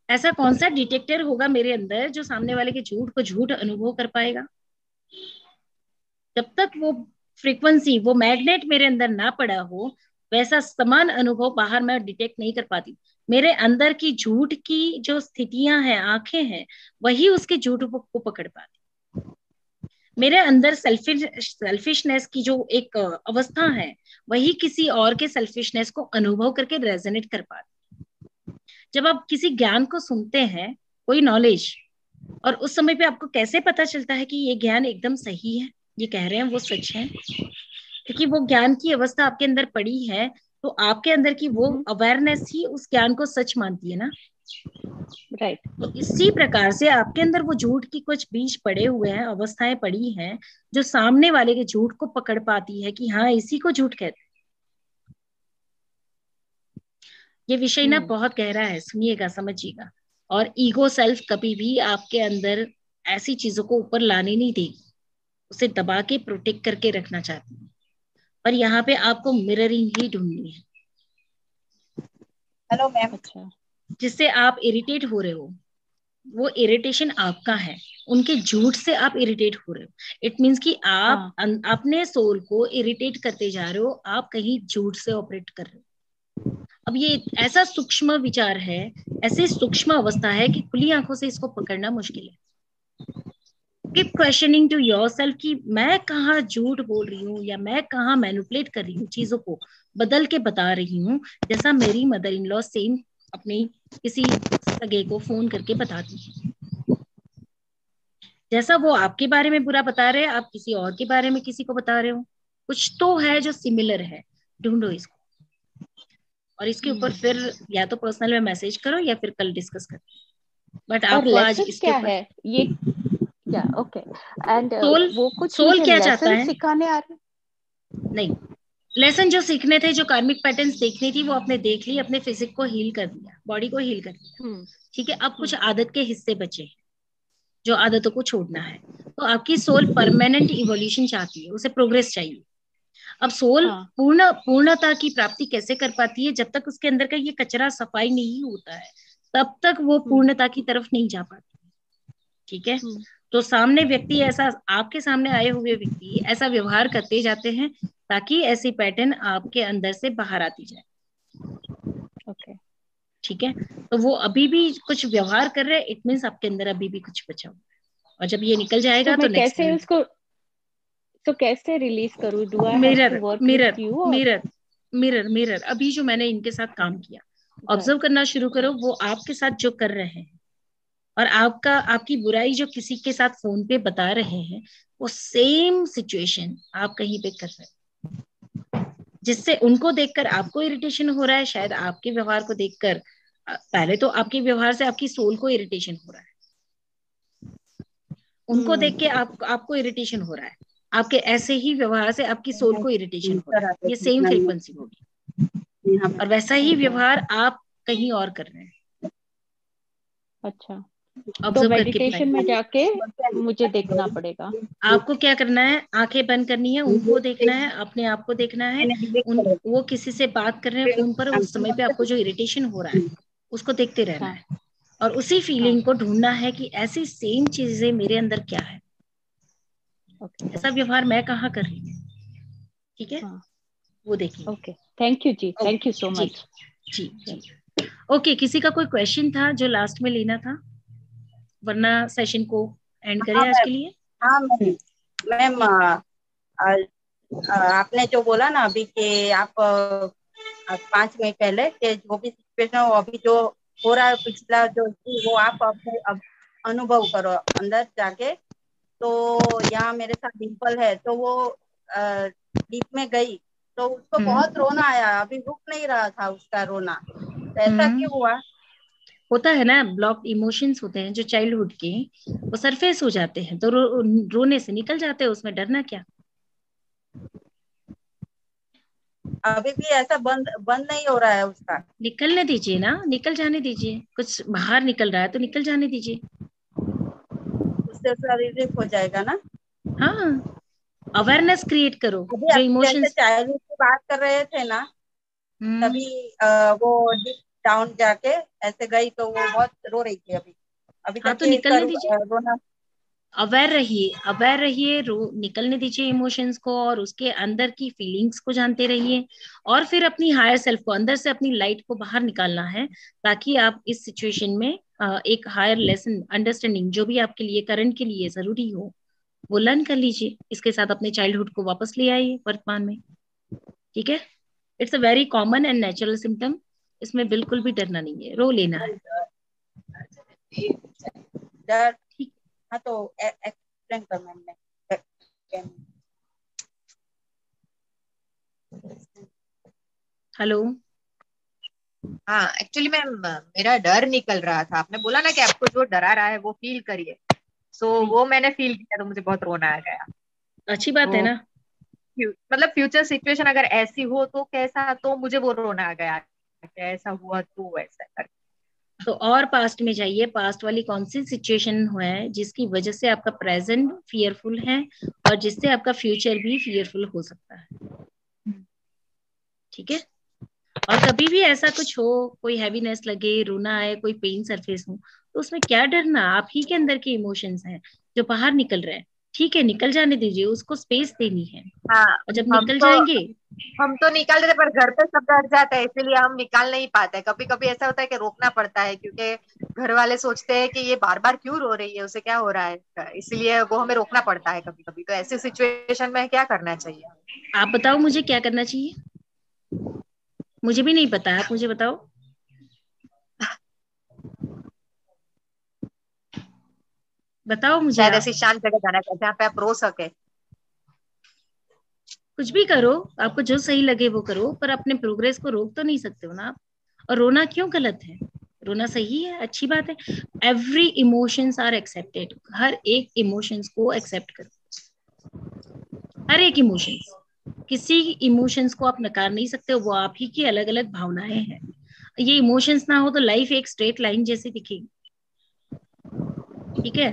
ऐसा कौन सा डिटेक्टर होगा मेरे अंदर जो सामने वाले के झूठ को झूठ अनुभव कर पाएगा? जब तक वो फ्रीक्वेंसी, वो मैग्नेट मेरे अंदर ना पड़ा हो, वैसा समान अनुभव बाहर मैं डिटेक्ट नहीं कर पाती। मेरे अंदर की झूठ की जो स्थितियां हैं, आंखें हैं, वही उसके झूठ को पकड़ पाती। मेरे अंदर सेल्फिशनेस की जो एक अवस्था है, वही किसी और के सेल्फिशनेस को अनुभव करके रेजोनेट कर पाती। जब आप किसी ज्ञान को सुनते हैं, कोई नॉलेज, और उस समय पे आपको कैसे पता चलता है कि ये ज्ञान एकदम सही है, ये कह रहे हैं वो सच है? क्योंकि वो ज्ञान की अवस्था आपके अंदर पड़ी है, तो आपके अंदर की वो अवेयरनेस ही उस ज्ञान को सच मानती है ना। राइट। तो इसी प्रकार से आपके अंदर वो झूठ की कुछ बीज पड़े हुए हैं, अवस्थाएं पड़ी हैं, जो सामने वाले के झूठ को पकड़ पाती है कि हाँ इसी को झूठ कहते हैं। ये विषय ना बहुत गहरा है, सुनिएगा, समझिएगा। और ईगो सेल्फ कभी भी आपके अंदर ऐसी चीजों को ऊपर लाने नहीं देगी, उसे दबा के प्रोटेक्ट करके रखना चाहती है। और यहाँ पे आपको मिररिंग ही ढूंढनी है। Hello ma'am. अच्छा, जिससे आप इरिटेट हो रहे हो, वो इरिटेशन आपका है, उनके झूठ से आप इरिटेट हो रहे हो। इट मीन्स कि आप अपने सोल को इरिटेट करते जा रहे हो, आप कहीं झूठ से ऑपरेट कर रहे हो। अब ये ऐसा सूक्ष्म विचार है, ऐसी सूक्ष्म अवस्था है कि खुली आंखों से इसको पकड़ना मुश्किल है। कीप क्वेश्चनिंग टू योरसेल्फ कि मैं कहाँ झूठ बोल रही हूँ या मैं कहाँ मैनिपुलेट कर रही हूँ, चीजों को बदल के बता रही हूँ, जैसा मेरी मदर इन लॉ सेम अपनी किसी सगे को फोन करके बताती है। जैसा वो आपके बारे में बुरा बता रहे हैं, आप किसी और के बारे में किसी को बता रहे हो, कुछ तो है जो सिमिलर है, ढूंढो इसको। और इसके ऊपर फिर या तो पर्सनल में मैसेज करो या फिर कल डिस्कस करो। बट आपको आज इसके क्या ऊपर है ये, क्या ओके एंड वो कुछ सोल क्या चाहता है सिखाने आ रहे? नहीं, लेसन जो सीखने थे, जो कार्मिक पैटर्न्स देखनी थी, वो आपने देख ली, अपने फिजिक को हील कर दिया, बॉडी को हील कर दिया, ठीक है। अब कुछ आदत के हिस्से बचे हैं जो आदतों को छोड़ना है। तो आपकी सोल परमानेंट इवोल्यूशन चाहती है, उसे प्रोग्रेस चाहिए। अब सोल हाँ। पूर्णता की प्राप्ति कैसे कर पाती है? जब तक उसके अंदर का ये कचरा सफाई नहीं होता है, तब तक वो पूर्णता की तरफ नहीं जा पाती। ठीक है, तो सामने व्यक्ति ऐसा, आपके सामने आए हुए व्यक्ति ऐसा व्यवहार करते जाते हैं ताकि ऐसी पैटर्न आपके अंदर से बाहर आती जाए। ओके, ठीक है, तो वो अभी भी कुछ व्यवहार कर रहे हैं, इट मीन्स आपके अंदर अभी भी कुछ बचा हुआ है, और जब ये निकल जाएगा तो तो मैं नेक्स्ट कैसे उसको, तो कैसे रिलीज करूँ? Do I have mirror to work mirror with you? Mirror mirror mirror अभी जो मैंने इनके साथ काम किया, ऑब्जर्व करना शुरू करो, वो आपके साथ जो कर रहे हैं और आपकी बुराई जो किसी के साथ फोन पे बता रहे हैं, वो सेम सिचुएशन आप कहीं पे कर रहे हैं, जिससे उनको देखकर आपको इरिटेशन हो रहा है। शायद आपके व्यवहार को देखकर, पहले तो आपके व्यवहार से आपकी सोल को इरिटेशन हो रहा है, उनको देख के आपको इरिटेशन हो रहा है, आपके ऐसे ही व्यवहार से आपकी सोल को इरिटेशन हो रहा है। ये सेम फ्रीक्वेंसी होगी, और वैसा ही व्यवहार आप कहीं और कर रहे हैं। अच्छा, तो ऑब्जर्व करके मेडिटेशन में जाके मुझे देखना पड़ेगा। आपको क्या करना है, आंखें बंद करनी है, उनको देखना है, अपने आप को देखना है। वो किसी से बात कर रहे हैं फोन पर, उस समय पे आपको जो इरिटेशन हो रहा है उसको देखते रहना है, और उसी फीलिंग को ढूंढना है कि ऐसी सेम चीजें मेरे अंदर क्या है, ऐसा व्यवहार मैं कहाँ कर रही हूँ। ठीक है, वो देखिए। ओके, थैंक यू जी, थैंक यू सो मच जी जी। ओके, किसी का कोई क्वेश्चन था जो लास्ट में लेना था, वरना सेशन को एंड करें आज के लिए? हाँ मैम, आपने जो बोला ना अभी कि आप 5 मिनट पहले कि जो भी सिचुएशन हो, अभी जो हो रहा है पिछला जो थी, वो आप अपने अनुभव करो अंदर जाके। तो यहाँ मेरे साथ डिम्पल है, तो वो डीप में गई तो उसको बहुत रोना आया, अभी रुक नहीं रहा था उसका रोना। तो ऐसा क्यों हुआ? होता है ना, ब्लॉक्ड इमोशंस होते हैं जो चाइल्डहुड के, वो सरफेस हो जाते हैं, तो रोने से निकल जाते हैं, उसमें डरना क्या। अभी भी ऐसा बंद नहीं हो रहा है उसका। निकलने दीजिए ना, निकल जाने दीजिए, कुछ बाहर निकल रहा है तो निकल जाने दीजिए, उससे उसका रिलीफ हो जाएगा ना। हाँ, अवेयरनेस क्रिएट करो। जो इमोशंस चाइल्डहुड की बात कर रहे थे ना, तभी वो डीप डाउन जाके ऐसे गई, तो वो बहुत रो रही थी अभी हाँ, तक तो ये निकलने दीजिए, रोना। अवेयर रहिए, निकलने दीजिए इमोशंस को, और उसके अंदर की फीलिंग्स को जानते रहिए, और फिर अपनी हायर सेल्फ को, अंदर से अपनी लाइट को बाहर निकालना है, ताकि आप इस सिचुएशन में एक हायर लेसन अंडरस्टैंडिंग जो भी आपके लिए करंट के लिए जरूरी हो वो लर्न कर लीजिए। इसके साथ अपने चाइल्डहुड को वापस ले आइए वर्तमान में। ठीक है, it's a very common and natural symptom, इसमें बिल्कुल भी डरना नहीं है, रो लेना है। ठीक, हाँ, तो एक्सप्लेन कर मैम। हेलो, हाँ, एक्चुअली मैम मेरा डर निकल रहा था। आपने बोला ना कि आपको जो डरा रहा है वो फील करिए, सो वो मैंने फील किया, तो मुझे बहुत रोना आ गया। अच्छी बात है ना। मतलब फ्यूचर सिचुएशन अगर ऐसी हो तो कैसा, तो मुझे वो रोना आ गया, ऐसा हुआ तो वैसा कर। तो और पास्ट में जाइए, पास्ट वाली कौन सी सिचुएशन है जिसकी वजह से आपका प्रेजेंट फियरफुल है और जिससे आपका फ्यूचर भी फियरफुल हो सकता है। ठीक है, और कभी भी ऐसा कुछ हो, कोई हैवीनेस लगे, रोना आए, कोई पेन सरफेस हो, तो उसमें क्या डरना, आप ही के अंदर के इमोशंस हैं जो बाहर निकल रहे हैं। ठीक है, निकल जाने दीजिए, उसको स्पेस देनी है। हाँ, और जब निकल जाएंगे, हम तो निकाल देते, पर घर पे सब डर जाता है, इसीलिए हम निकाल नहीं पाते। कभी कभी ऐसा होता है कि रोकना पड़ता है, क्योंकि घर वाले सोचते हैं कि ये बार बार क्यों रो रही है, उसे क्या हो रहा है, इसलिए वो हमें रोकना पड़ता है कभी कभी। तो ऐसी सिचुएशन में क्या करना चाहिए? आप बताओ मुझे क्या करना चाहिए, मुझे भी नहीं पता, आप मुझे बताओ। बताओ मुझे। शायद ऐसी शांत जगह जाना चाहिए जहाँ पे आप रो सके। कुछ भी करो, आपको जो सही लगे वो करो, पर अपने प्रोग्रेस को रोक तो नहीं सकते हो ना आप। और रोना क्यों गलत है, रोना सही है, अच्छी बात है। एवरी इमोशंस आर एक्सेप्टेड, हर एक इमोशंस को एक्सेप्ट करो, हर एक इमोशंस, किसी इमोशंस को आप नकार नहीं सकते हो, वो आप ही की अलग अलग भावनाएं हैं। ये इमोशंस ना हो तो लाइफ एक स्ट्रेट लाइन जैसी दिखेगी। ठीक है,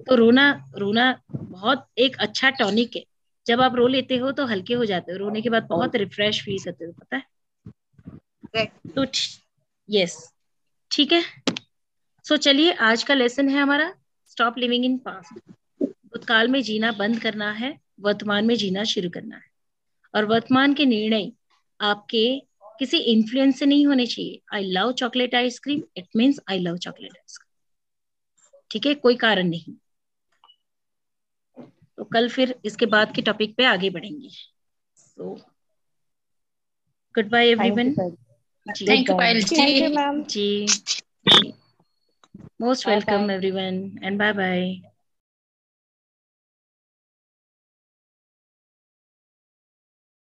तो रोना बहुत एक अच्छा टॉनिक है, जब आप रो लेते हो तो हल्के हो जाते हो, रोने के बाद बहुत रिफ्रेश फील करते हो, पता है। तो यस, ठीक है। सो चलिए, आज का लेसन है हमारा स्टॉप लिविंग इन पास्ट। भूतकाल में जीना बंद करना है, वर्तमान में जीना शुरू करना है। और वर्तमान के निर्णय आपके किसी इन्फ्लुएंस से नहीं होने चाहिए। I love chocolate ice cream, it means I love chocolate ice cream, ठीक है, कोई कारण नहीं। तो कल फिर इसके बाद के टॉपिक पे आगे बढ़ेंगे। So goodbye everyone. Thank you Payal ji. जी, most welcome everyone and bye bye.